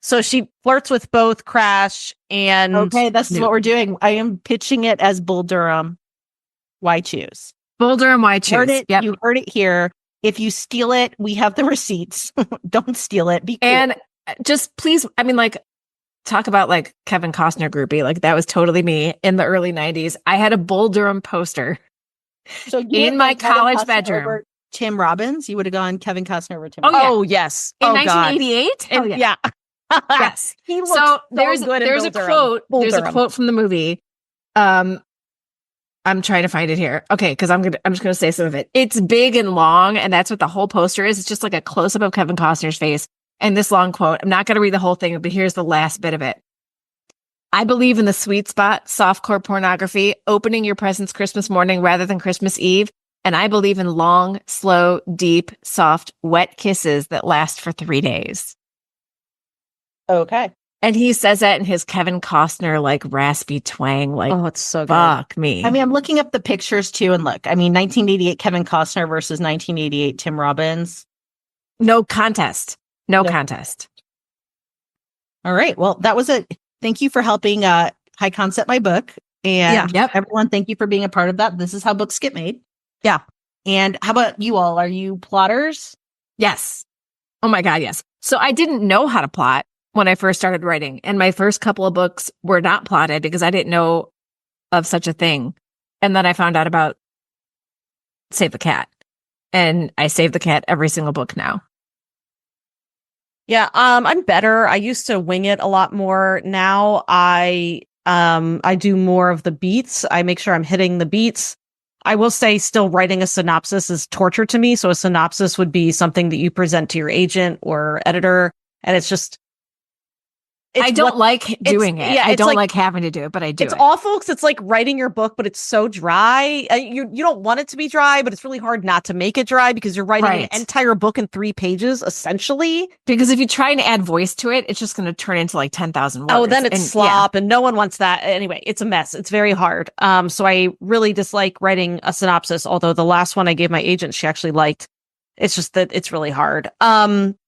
So she flirts with both Crash and okay, that's what we're doing. I am pitching it as Bull Durham. Why choose? Bull Durham, why choose? Yep. You heard it here. If you steal it, we have the receipts. Don't steal it. Be cool. And just please, talk about Kevin Costner groupie. That was totally me in the early 90s. I had a Bull Durham poster so in my college bedroom Tim Robbins? You would have gone Kevin Costner over Tim Oh, Robbins. yeah. Oh, yes. In Oh, God. 1988? Hell And yeah. Yes. He looks So there's there's a a quote. Bull There's a Durham. quote from the movie. I'm trying to find it here. Okay, because I'm just gonna say some of it. It's big and long, and that's what the whole poster is. It's just like a close up of Kevin Costner's face and this long quote. I'm not gonna read the whole thing, but here's the last bit of it. I believe in the sweet spot, softcore pornography, opening your presents Christmas morning rather than Christmas Eve. And I believe in long, slow, deep, soft, wet kisses that last for 3 days. Okay. And he says that in his Kevin Costner, like raspy twang, like, Oh, it's so good. fuck me. I mean, I'm looking up the pictures too, and look, I mean, 1988 Kevin Costner versus 1988 Tim Robbins. No contest. No No. contest. All right. Well, that was it. Thank you for helping High Concept my book. And Yep. everyone, thank you for being a part of that. This is how books get made. Yeah. And how about you all? Are you plotters? Yes. Oh my God, yes. So I didn't know how to plot when I first started writing. And my first couple of books were not plotted because I didn't know of such a thing. And then I found out about Save the Cat. And I save the cat every single book now. Yeah, I'm better. I used to wing it a lot more. Now I do more of the beats. I make sure I'm hitting the beats. I will say still writing a synopsis is torture to me. So a synopsis would be something that you present to your agent or editor. And it's just I don't like doing it. yeah, I it's don't like- like having to do it, but I do it's it. awful because it's like writing your book, but it's so dry. You don't want it to be dry, but it's really hard not to make it dry because you're writing Right. an entire book in 3 pages, essentially. Because if you try and add voice to it, it's just going to turn into like 10,000 words. Oh, then it's And, slop, and no one wants that. Anyway, it's a mess. It's very hard. So I really dislike writing a synopsis. Although the last one I gave my agent, she actually liked. It's just that it's really hard.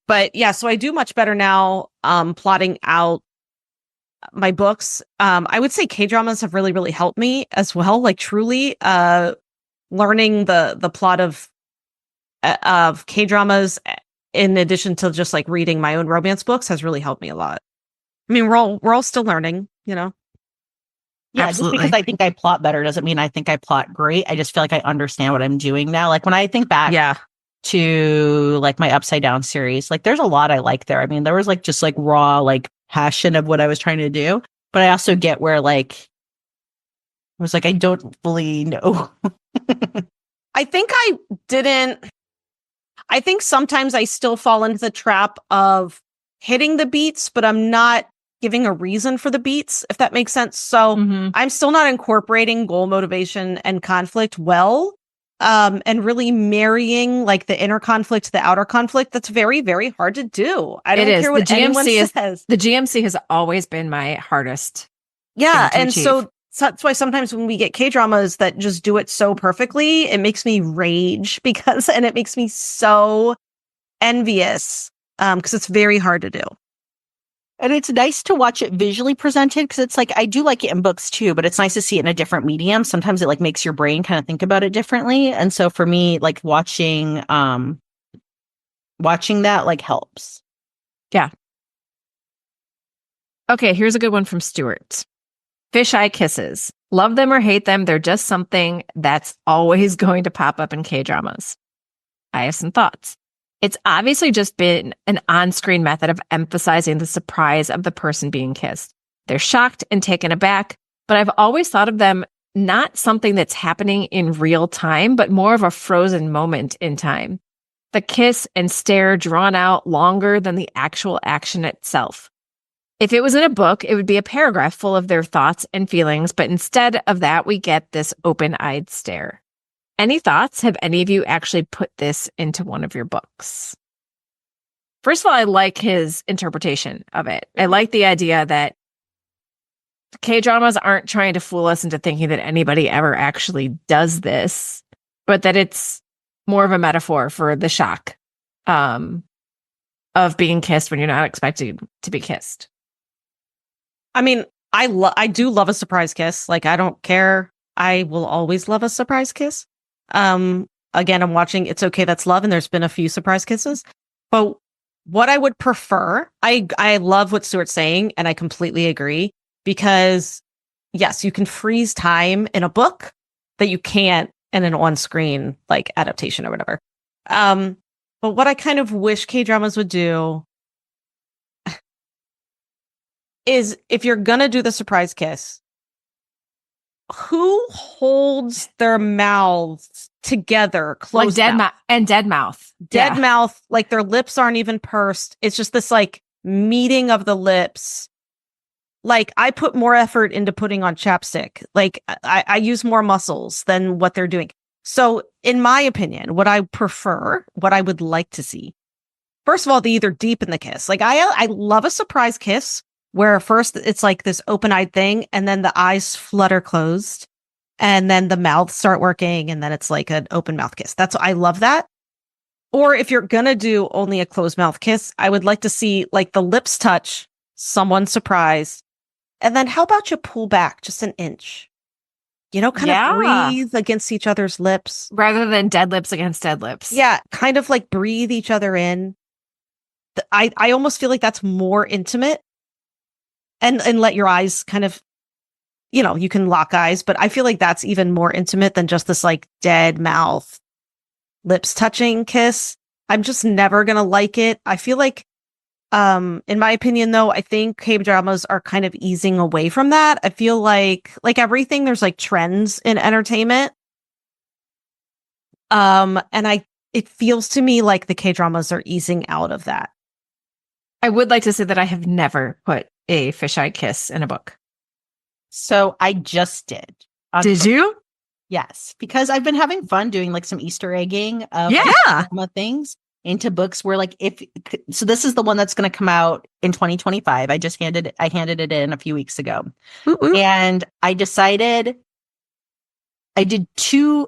But yeah, so I do much better now. Plotting out my books. I would say K-dramas have really, really helped me as well. Like truly, learning the plot of K-dramas in addition to just like reading my own romance books has really helped me a lot. I mean, we're all still learning, you know. Yeah, Absolutely. just because I think I plot better doesn't mean I think I plot great. I just feel like I understand what I'm doing now. Like when I think back to like my Upside Down series, like there's a lot I like there. I mean, there was like just like raw like passion of what I was trying to do, but I also get where like I was like I don't fully know. I think sometimes I still fall into the trap of hitting the beats, but I'm not giving a reason for the beats, if that makes sense. So Mhm. I'm still not incorporating goal, motivation, and conflict well. And really marrying like the inner conflict to the outer conflict. That's very, very hard to do. I don't It is. care what The anyone GMC says. The GMC has always been my hardest. Yeah, thing to and achieve. so that's why sometimes when we get K-dramas that just do it so perfectly, it makes me rage and it makes me so envious because it's very hard to do. And it's nice to watch it visually presented because it's like I do like it in books too, but it's nice to see it in a different medium. Sometimes it like makes your brain kind of think about it differently. And so for me, like watching that like helps. Okay, here's a good one from Stuart. Fisheye kisses. Love them or hate them, they're just something that's always going to pop up in K-dramas. I have some thoughts. It's obviously just been an on-screen method of emphasizing the surprise of the person being kissed. They're shocked and taken aback, but I've always thought of them not something that's happening in real time, but more of a frozen moment in time. The kiss and stare drawn out longer than the actual action itself. If it was in a book, it would be a paragraph full of their thoughts and feelings, but instead of that, we get this open-eyed stare. Any thoughts? Have any of you actually put this into one of your books? First of all, I like his interpretation of it. I like the idea that K-dramas aren't trying to fool us into thinking that anybody ever actually does this, but that it's more of a metaphor for the shock of being kissed when you're not expecting to be kissed. I mean, I do love a surprise kiss. Like, I don't care. I will always love a surprise kiss. Again, I'm watching It's Okay, That's Love, and there's been a few surprise kisses. But what I would prefer, I love what Stuart's saying, and I completely agree. Because, yes, you can freeze time in a book that you can't in an on-screen, like, adaptation or whatever. But what I kind of wish K-dramas would do is if you're gonna do the surprise kiss, who holds their mouths together Like closed dead mouth? dead mouth. Dead Yeah. mouth, like their lips aren't even pursed. It's just this like meeting of the lips. Like I put more effort into putting on chapstick. Like I use more muscles than what they're doing. So in my opinion, what I prefer, what I would like to see, first of all, they either deepen the kiss. Like I love a surprise kiss where first it's like this open-eyed thing and then the eyes flutter closed and then the mouths start working and then it's like an open mouth kiss. I love that. Or if you're going to do only a closed mouth kiss, I would like to see like the lips touch, someone surprised. And then how about you pull back just an inch? You know, kind of breathe against each other's lips. Rather than dead lips against dead lips. Yeah, kind of like breathe each other in. I almost feel like that's more intimate. And let your eyes kind of, you know, you can lock eyes, but I feel like that's even more intimate than just this like dead mouth lips touching kiss. I'm just never gonna like it. I feel like in my opinion though, I think K-dramas are kind of easing away from that. I feel like everything, there's like trends in entertainment. It feels to me like the K-dramas are easing out of that. I would like to say that I have never put a fisheye kiss in a book. So I just did. Did you? Yes, because I've been having fun doing like some Easter egging of drama things into books where like so this is the one that's going to come out in 2025. I handed it in a few weeks ago. Ooh. And I decided I did two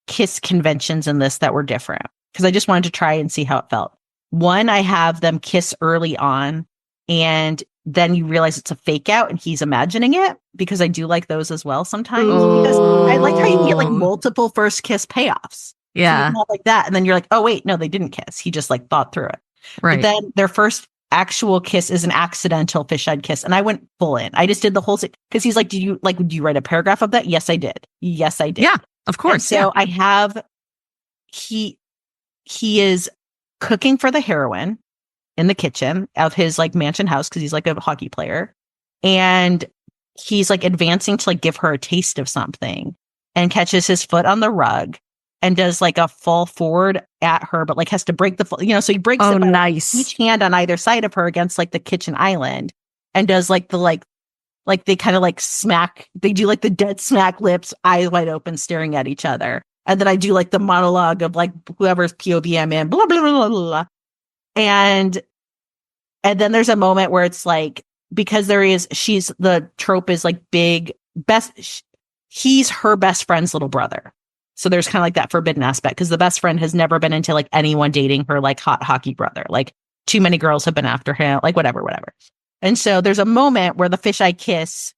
kiss conventions in this that were different because I just wanted to try and see how it felt. One, I have them kiss early on and then you realize it's a fake out and he's imagining it, because I do like those as well sometimes. Because I like how you can get like multiple first kiss payoffs. Yeah. So you can have like that. And then you're like, oh, wait, no, they didn't kiss. He just like thought through it. Right. But then their first actual kiss is an accidental fish-eyed kiss. And I went full in. I just did the whole thing. Because he's like, would you write a paragraph of that? Yes, I did. Yes, I did. Yeah, of course. And so I have, he is cooking for the heroine in the kitchen of his like mansion house because he's like a hockey player, and he's like advancing to like give her a taste of something and catches his foot on the rug and does like a fall forward at her, but like has to break so he breaks it by nice. each hand on either side of her against like the kitchen island, and does like the like they kind of like smack, they do like the dead smack lips, eyes wide open staring at each other. And then I do like the monologue of like whoever's POV I'm in, blah, blah, blah, blah, blah. And then there's a moment where it's like, because the trope is like he's her best friend's little brother. So there's kind of like that forbidden aspect because the best friend has never been into like anyone dating her like hot hockey brother. Like too many girls have been after him, like whatever. And so there's a moment where the fisheye kiss,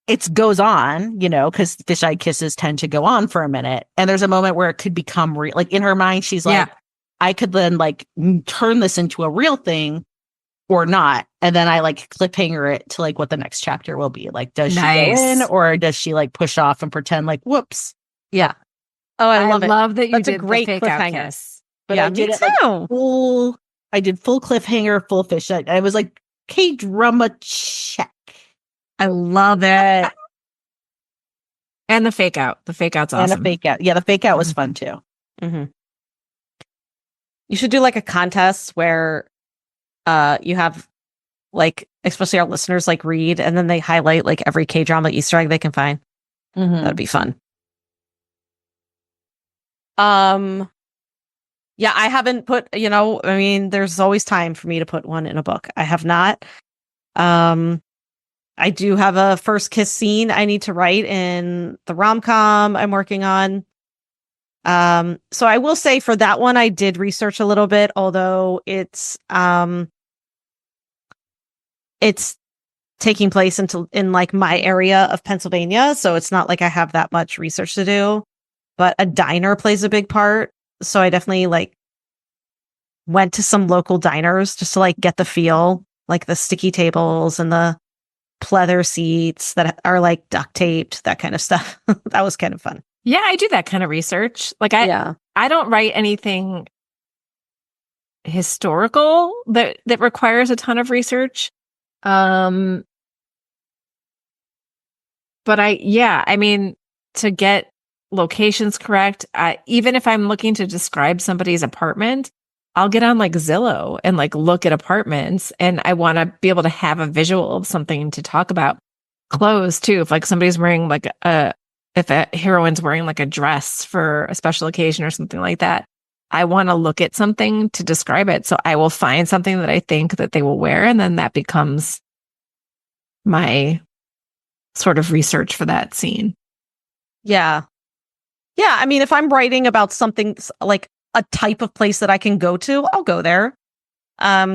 it goes on, because fisheye kisses tend to go on for a minute. And there's a moment where it could become real. Like in her mind, she's like, I could then like turn this into a real thing or not. And then I like cliffhanger it to like what the next chapter will be. Like, does she go in or does she like push off and pretend like, whoops? Yeah. Oh, I love it. Love that you That's did a great the fake out cliffhanger. kiss. But yeah, I did me it too. I did full cliffhanger, full fish. I was like, K-drama check. I love it. And the fake out. The fake out's awesome. And a fake out. Yeah, the fake out was fun too. Mm-hmm. You should do like a contest where you have like, especially our listeners like read, and then they highlight like every K-drama Easter egg they can find. Mm-hmm. That'd be fun. Yeah, I haven't put, there's always time for me to put one in a book. I have not. I do have a first kiss scene I need to write in the rom-com I'm working on. So I will say for that one, I did research a little bit, although it's taking place in like my area of Pennsylvania. So it's not like I have that much research to do, but a diner plays a big part. So I definitely like went to some local diners just to like get the feel, like the sticky tables and the pleather seats that are like duct taped, that kind of stuff. That was kind of fun. Yeah, I do that kind of research. Like I I don't write anything historical that requires a ton of research. But I mean, to get locations correct, even if I'm looking to describe somebody's apartment, I'll get on like Zillow and like look at apartments, and I want to be able to have a visual of something to talk about. Clothes too. If like somebody's wearing like if a heroine's wearing like a dress for a special occasion or something like that, I want to look at something to describe it. So I will find something that I think that they will wear, and then that becomes my sort of research for that scene. Yeah. Yeah. I mean, if I'm writing about something like a type of place that I can go to, I'll go there.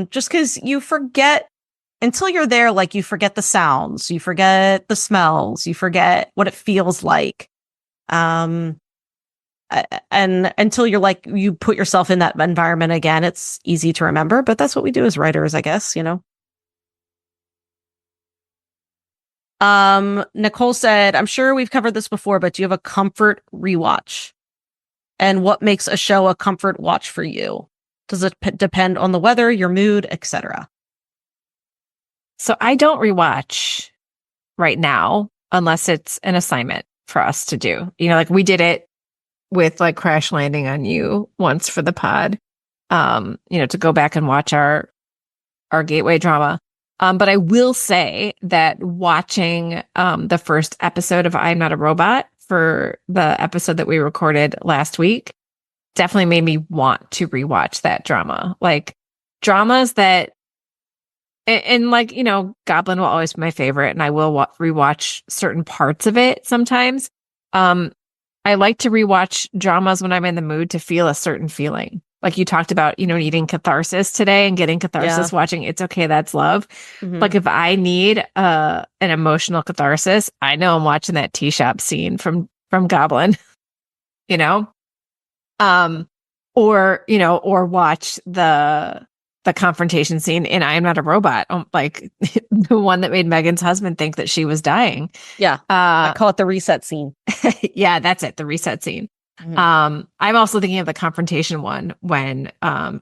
Just because you forget until you're there, like you forget the sounds, you forget the smells, you forget what it feels like. And until you're like, you put yourself in that environment again, it's easy to remember, but that's what we do as writers, I guess, you know? Nicole said, I'm sure we've covered this before, but do you have a comfort rewatch? And what makes a show a comfort watch for you? Does it depend on the weather, your mood, etc.? So I don't rewatch right now unless it's an assignment for us to do. You know, like we did it with like Crash Landing on You once for the pod, you know, to go back and watch our gateway drama. But I will say that watching the first episode of I'm Not a Robot for the episode that we recorded last week definitely made me want to rewatch that drama. Like dramas that, and like, you know, Goblin will always be my favorite, and I will rewatch certain parts of it sometimes. I like to rewatch dramas when I'm in the mood to feel a certain feeling. Like you talked about, you know, needing catharsis today and getting catharsis watching It's Okay, That's Love. Mm-hmm. Like if I need an emotional catharsis, I know I'm watching that tea shop scene from Goblin, you know? Or, you know, or watch the confrontation scene in I Am Not a Robot, like the one that made Megan's husband think that she was dying. Yeah. I call it the reset scene. Yeah, that's it. The reset scene. Mm-hmm. I'm also thinking of the confrontation one when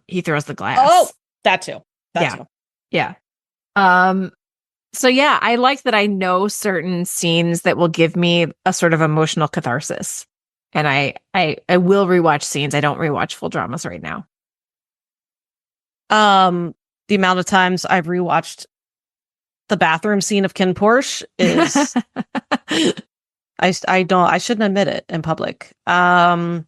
he throws the glass. Oh, that too. That too. Yeah. So yeah, I like that I know certain scenes that will give me a sort of emotional catharsis. And I will rewatch scenes. I don't rewatch full dramas right now. The amount of times I've rewatched the bathroom scene of Ken Porsche is I shouldn't admit it in public. I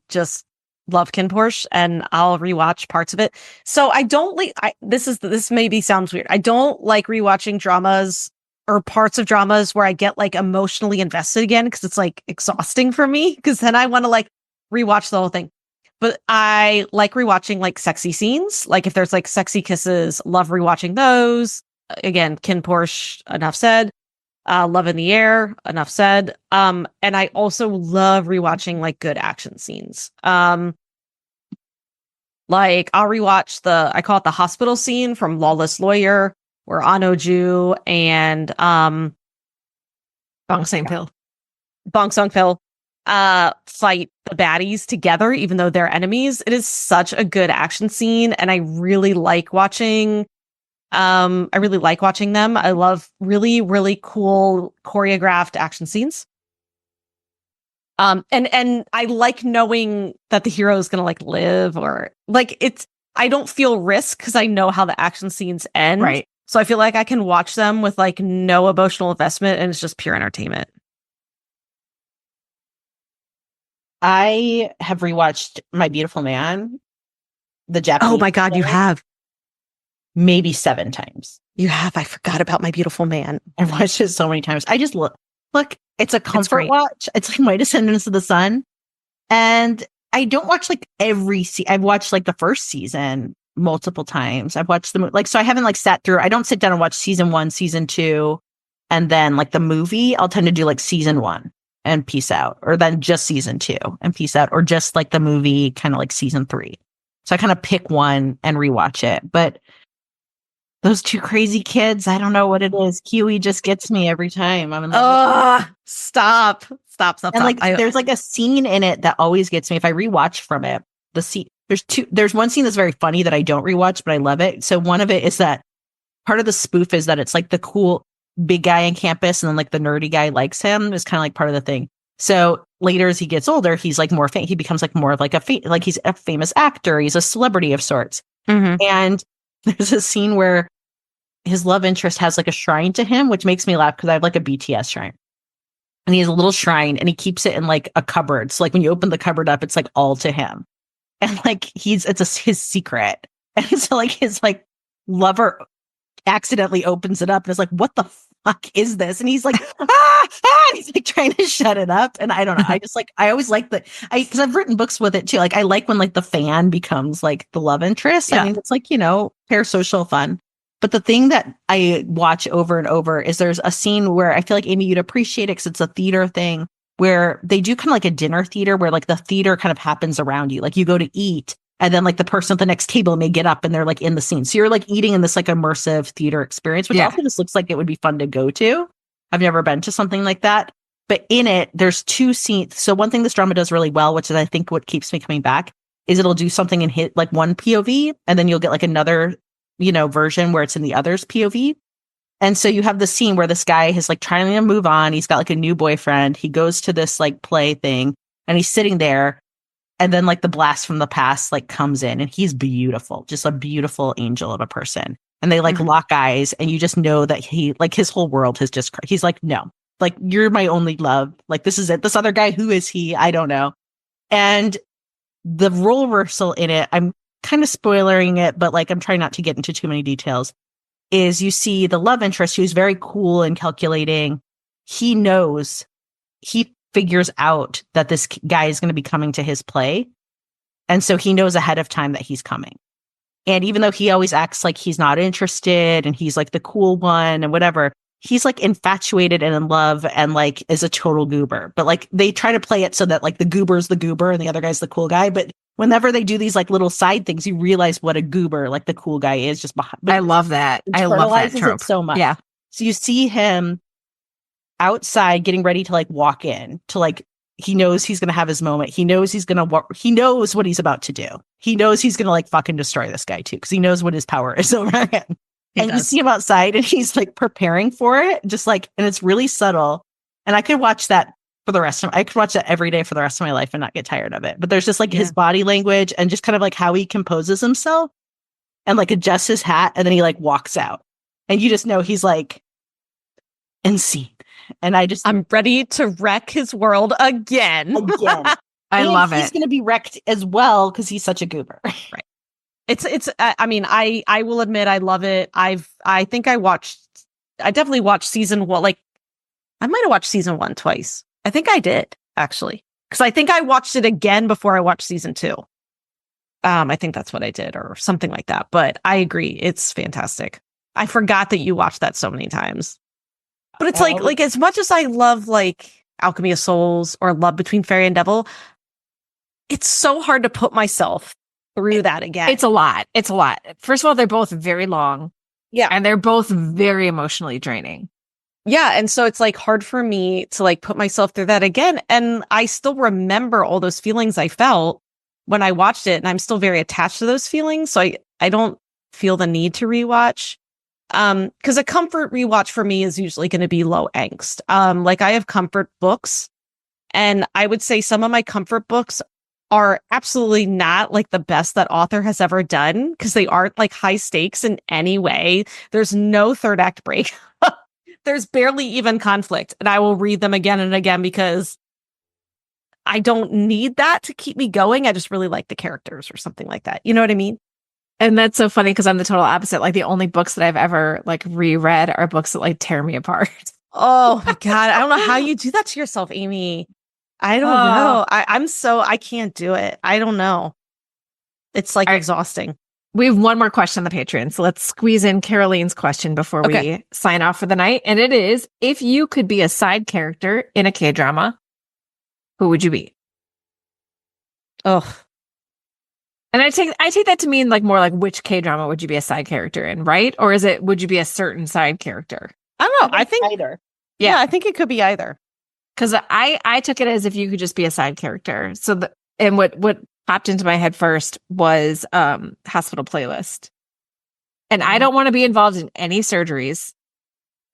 just love Ken Porsche, and I'll rewatch parts of it. So I don't like this maybe sounds weird. I don't like rewatching dramas or parts of dramas where I get like emotionally invested again, because it's like exhausting for me, because then I want to like rewatch the whole thing. But I like rewatching like sexy scenes. Like if there's like sexy kisses, love rewatching those. Again, Ken Porsche, enough said. Love in the Air, enough said. And I also love rewatching like good action scenes. Like I'll rewatch I call it the hospital scene from Lawless Lawyer, where Anoju and Bong Sang-pil fight the baddies together, even though they're enemies. It is such a good action scene, and I really like watching them. I love really, really cool choreographed action scenes. And I like knowing that the hero is going to like live, or like I don't feel risk because I know how the action scenes end. Right. So I feel like I can watch them with like no emotional investment, and it's just pure entertainment. I have rewatched My Beautiful Man, the Japanese. Oh my God, you have. Maybe 7 times. You have. I forgot about My Beautiful Man. I've watched it so many times. I just look, it's a comfort watch. It's like My Descendants of the Sun. And I don't watch like every I've watched like the first season multiple times. I've watched so I haven't like sat through. I don't sit down and watch season 1, season 2, and then like the movie. I'll tend to do like season 1 and peace out, or then just season 2 and peace out, or just like the movie kind of like season 3. So I kind of pick one and rewatch it. But Those two crazy kids. I don't know what it is. Kiwi just gets me every time. I'm in love with it. Stop. And like, there's like a scene in it that always gets me. If I rewatch from it, the scene, there's one scene that's very funny that I don't rewatch, but I love it. So one of it is that part of the spoof is that it's like the cool big guy on campus and then like the nerdy guy likes him is kind of like part of the thing. So later as he gets older, he's like more he becomes like more of like like he's a famous actor. He's a celebrity of sorts. Mhm. And there's a scene where his love interest has like a shrine to him, which makes me laugh because I have like a BTS shrine. And he has a little shrine and he keeps it in like a cupboard. So like when you open the cupboard up, it's like all to him. And like his secret. And so like his like lover accidentally opens it up and is like, what the fuck is this? And he's like, and he's like trying to shut it up. And I don't know. I always like because I've written books with it too. Like I like when like the fan becomes like the love interest. Yeah. I mean, it's like, parasocial fun. But the thing that I watch over and over is there's a scene where I feel like, Amy, you'd appreciate it because it's a theater thing where they do kind of like a dinner theater where like the theater kind of happens around you. Like you go to eat and then like the person at the next table may get up and they're like in the scene. So you're like eating in this like immersive theater experience, which also just looks like it would be fun to go to. I've never been to something like that. But in it, there's two scenes. So one thing this drama does really well, which is I think what keeps me coming back, is it'll do something and hit like one POV and then you'll get like another version where it's in the other's POV. And so you have the scene where this guy is like trying to move on. He's got like a new boyfriend. He goes to this like play thing and he's sitting there. And then like the blast from the past like comes in and he's beautiful, just a beautiful angel of a person. And they like lock eyes and you just know that he like his whole world has just, he's like, no, like you're my only love. Like this is it. This other guy, who is he? I don't know. And the role reversal in it, I'm kind of spoilering it, but like I'm trying not to get into too many details, is you see the love interest who's very cool and calculating. He figures out that this guy is going to be coming to his play. And so he knows ahead of time that he's coming. And even though he always acts like he's not interested and he's like the cool one and whatever, he's like infatuated and in love and like is a total goober. But like they try to play it so that like the goober's the goober and the other guy's the cool guy. But whenever they do these like little side things, you realize what a goober like the cool guy is just behind. I love that. I love that trope. It so much. Yeah. So you see him outside getting ready to like walk in to like, he knows he's going to have his moment. He knows he knows what he's about to do. He knows he's going to like fucking destroy this guy too. Cause he knows what his power is over him. And you see him outside and he's like preparing for it. Just like, and it's really subtle. And I could watch that I could watch that every day for the rest of my life and not get tired of it. But there's just like his body language and just kind of like how he composes himself and like adjusts his hat. And then he like walks out and you just know he's like in scene. And I'm ready to wreck his world again. I love it. He's going to be wrecked as well because he's such a goober. Right. I mean, I will admit I love it. I definitely watched season one. Like I might have watched season one twice. I think I did actually. Cause I think I watched it again before I watched season two. I think that's what I did or something like that, but I agree. It's fantastic. I forgot that you watched that so many times. But it's like as much as I love like Alchemy of Souls or Love Between Fairy and Devil, it's so hard to put myself through that again. It's a lot. First of all, they're both very long. Yeah. And they're both very emotionally draining. Yeah. And so it's like hard for me to like put myself through that again. And I still remember all those feelings I felt when I watched it. And I'm still very attached to those feelings. So I don't feel the need to rewatch. Because a comfort rewatch for me is usually going to be low angst. Like I have comfort books and I would say some of my comfort books are absolutely not like the best that author has ever done because they aren't like high stakes in any way. There's no third act break. There's barely even conflict. And I will read them again and again because I don't need that to keep me going. I just really like the characters or something like that. You know what I mean? And that's so funny because I'm the total opposite. Like the only books that I've ever like reread are books that like tear me apart. Oh my God. I don't know how you do that to yourself, Amy. I don't know. I can't do it. I don't know. It's like exhausting. We have one more question on the Patreon. So let's squeeze in Caroline's question before we sign off for the night. And it is, if you could be a side character in a K-drama, who would you be? Oh, And I take that to mean like more like which K-drama would you be a side character in, right? Or is it would you be a certain side character? I don't know. I think either. yeah, I think it could be either. Because I took it as if you could just be a side character. So and what popped into my head first was Hospital Playlist. And I don't want to be involved in any surgeries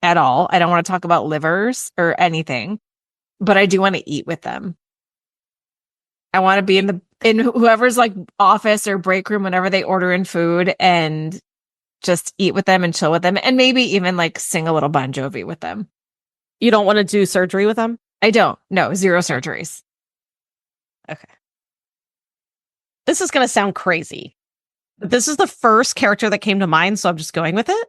at all. I don't want to talk about livers or anything, but I do want to eat with them. I want to be in whoever's like office or break room whenever they order in food and just eat with them and chill with them and maybe even like sing a little Bon Jovi with them. You don't want to do surgery with them? I don't. No, 0 surgeries. Okay. This is going to sound crazy. This is the first character that came to mind, so I'm just going with it.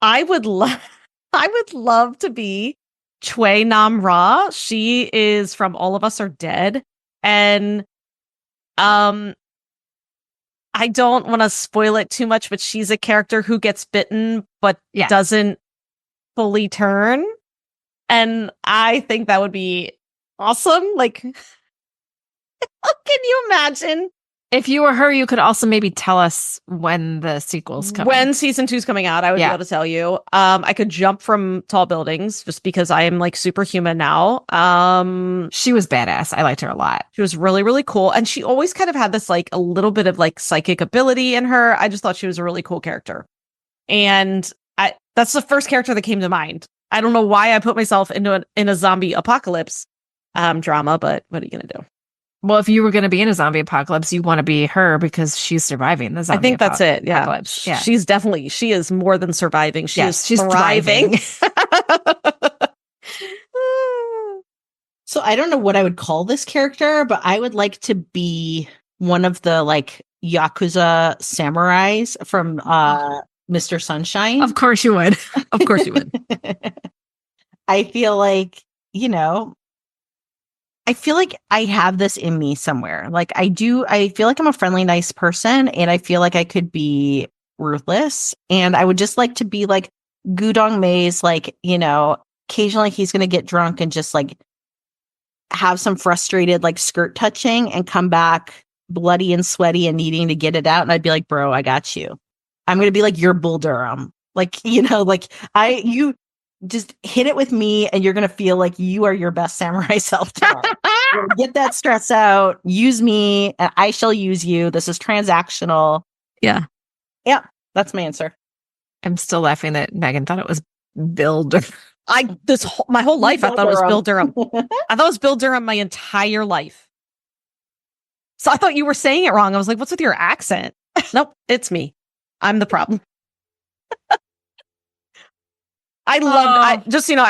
I would love to be Choi Nam Ra. She is from All of Us Are Dead. And I don't want to spoil it too much, but she's a character who gets bitten but doesn't fully turn. And I think that would be awesome. Like, can you imagine? If you were her, you could also maybe tell us when the sequel's coming. When season 2's coming out, I would be able to tell you. I could jump from tall buildings just because I am like superhuman now. She was badass. I liked her a lot. She was really, really cool. And she always kind of had this like a little bit of like psychic ability in her. I just thought she was a really cool character. And that's the first character that came to mind. I don't know why I put myself in a zombie apocalypse drama, but what are you going to do? Well, if you were going to be in a zombie apocalypse, you want to be her because she's surviving the zombie I think that's it. Yeah. Apocalypse. Yeah. She is more than surviving. She's thriving. So I don't know what I would call this character, but I would like to be one of the like Yakuza samurais from Mr. Sunshine. Of course you would. Of course you would. I feel like, I feel like I have this in me somewhere. Like I feel like I'm a friendly, nice person, and I feel like I could be ruthless. And I would just like to be like Gudong May's, like, occasionally he's going to get drunk and just like have some frustrated like skirt touching and come back bloody and sweaty and needing to get it out. And I'd be like, bro, I got you. I'm going to be like your Bull Durham. Like, you just hit it with me and you're going to feel like you are your best samurai self tomorrow. Get that stress out. Use me and I shall use you. This is transactional. Yeah. Yeah. That's my answer. I'm still laughing that Megan thought it was Bill Durham. My whole life, I thought it was Bill Durham. I thought it was Bill Durham my entire life. So I thought you were saying it wrong. I was like, what's with your accent? Nope, it's me. I'm the problem. I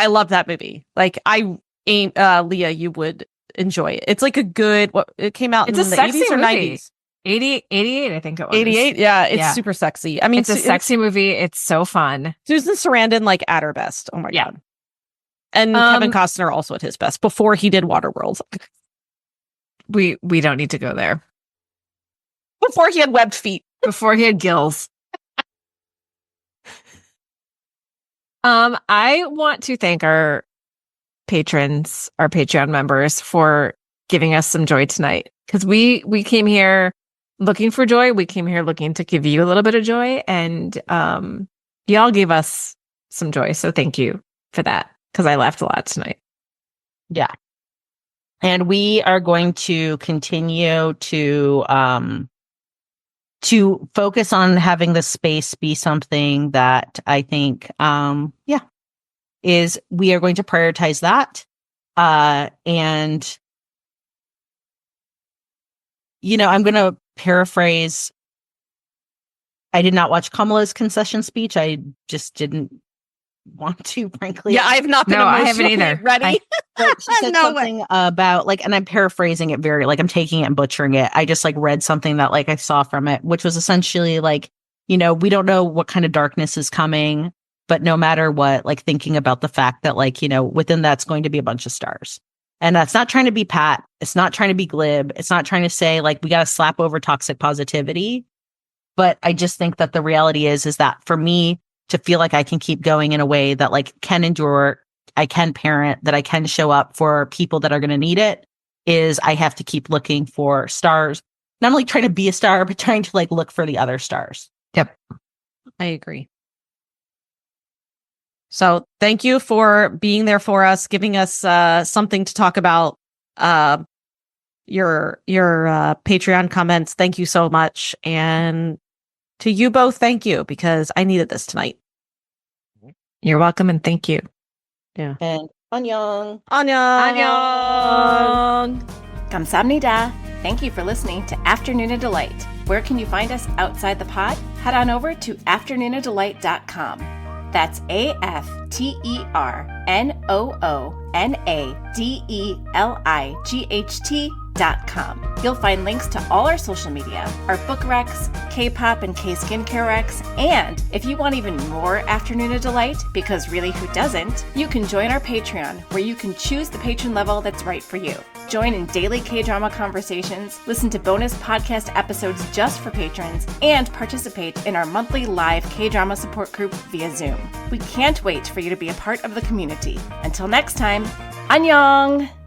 love that movie. Like Leah, you would enjoy it. It's like a good, it came out It's in a the sexy 80s or movie. 90s. 88, I think it was. 88? Yeah, it's super sexy. I mean, it's a sexy movie. It's so fun. Susan Sarandon, like at her best. Oh my God. And Um, Kevin Costner also at his best before he did Waterworld. We don't need to go there. Before he had webbed feet. Before he had gills. I want to thank our patrons, our Patreon members, for giving us some joy tonight. Because we came here looking for joy. We came here looking to give you a little bit of joy. And y'all gave us some joy. So thank you for that. Because I laughed a lot tonight. Yeah. And we are going to continue to focus on having the space be something that I think, is we are going to prioritize that. And, I'm going to paraphrase. I did not watch Kamala's concession speech. I just didn't want to, frankly. Yeah, I've not been I haven't emotionally either. ready. She said something about like, and I'm paraphrasing it very, like I'm taking it and butchering it. I just like read something that like I saw from it, which was essentially like, we don't know what kind of darkness is coming, but no matter what, like thinking about the fact that like, within that's going to be a bunch of stars. And that's not trying to be pat. It's not trying to be glib. It's not trying to say like, we got to slap over toxic positivity. But I just think that the reality is that for me to feel like I can keep going in a way that like can endure, I can parent, that I can show up for people that are going to need it, is I have to keep looking for stars not only trying to be a star, but trying to like look for the other stars. Yep. I agree. So thank you for being there for us, giving us something to talk about. Your Patreon comments. Thank you so much. And to you both, thank you, because I needed this tonight. You're welcome and thank you. Yeah. And annyeong. Annyeong. 감사합니다. Thank you for listening to Afternoona Delight. Where can you find us outside the pod? Head on over to afternoonadelight.com. That's AFTERNOONADELIGHT.com. You'll find links to all our social media, our book recs, K-pop and K-skincare recs, and if you want even more Afternoona Delight, because really who doesn't, you can join our Patreon, where you can choose the patron level that's right for you. Join in daily K-drama conversations, listen to bonus podcast episodes just for patrons, and participate in our monthly live K-drama support group via Zoom. We can't wait for you to be a part of the community. Until next time, annyeong!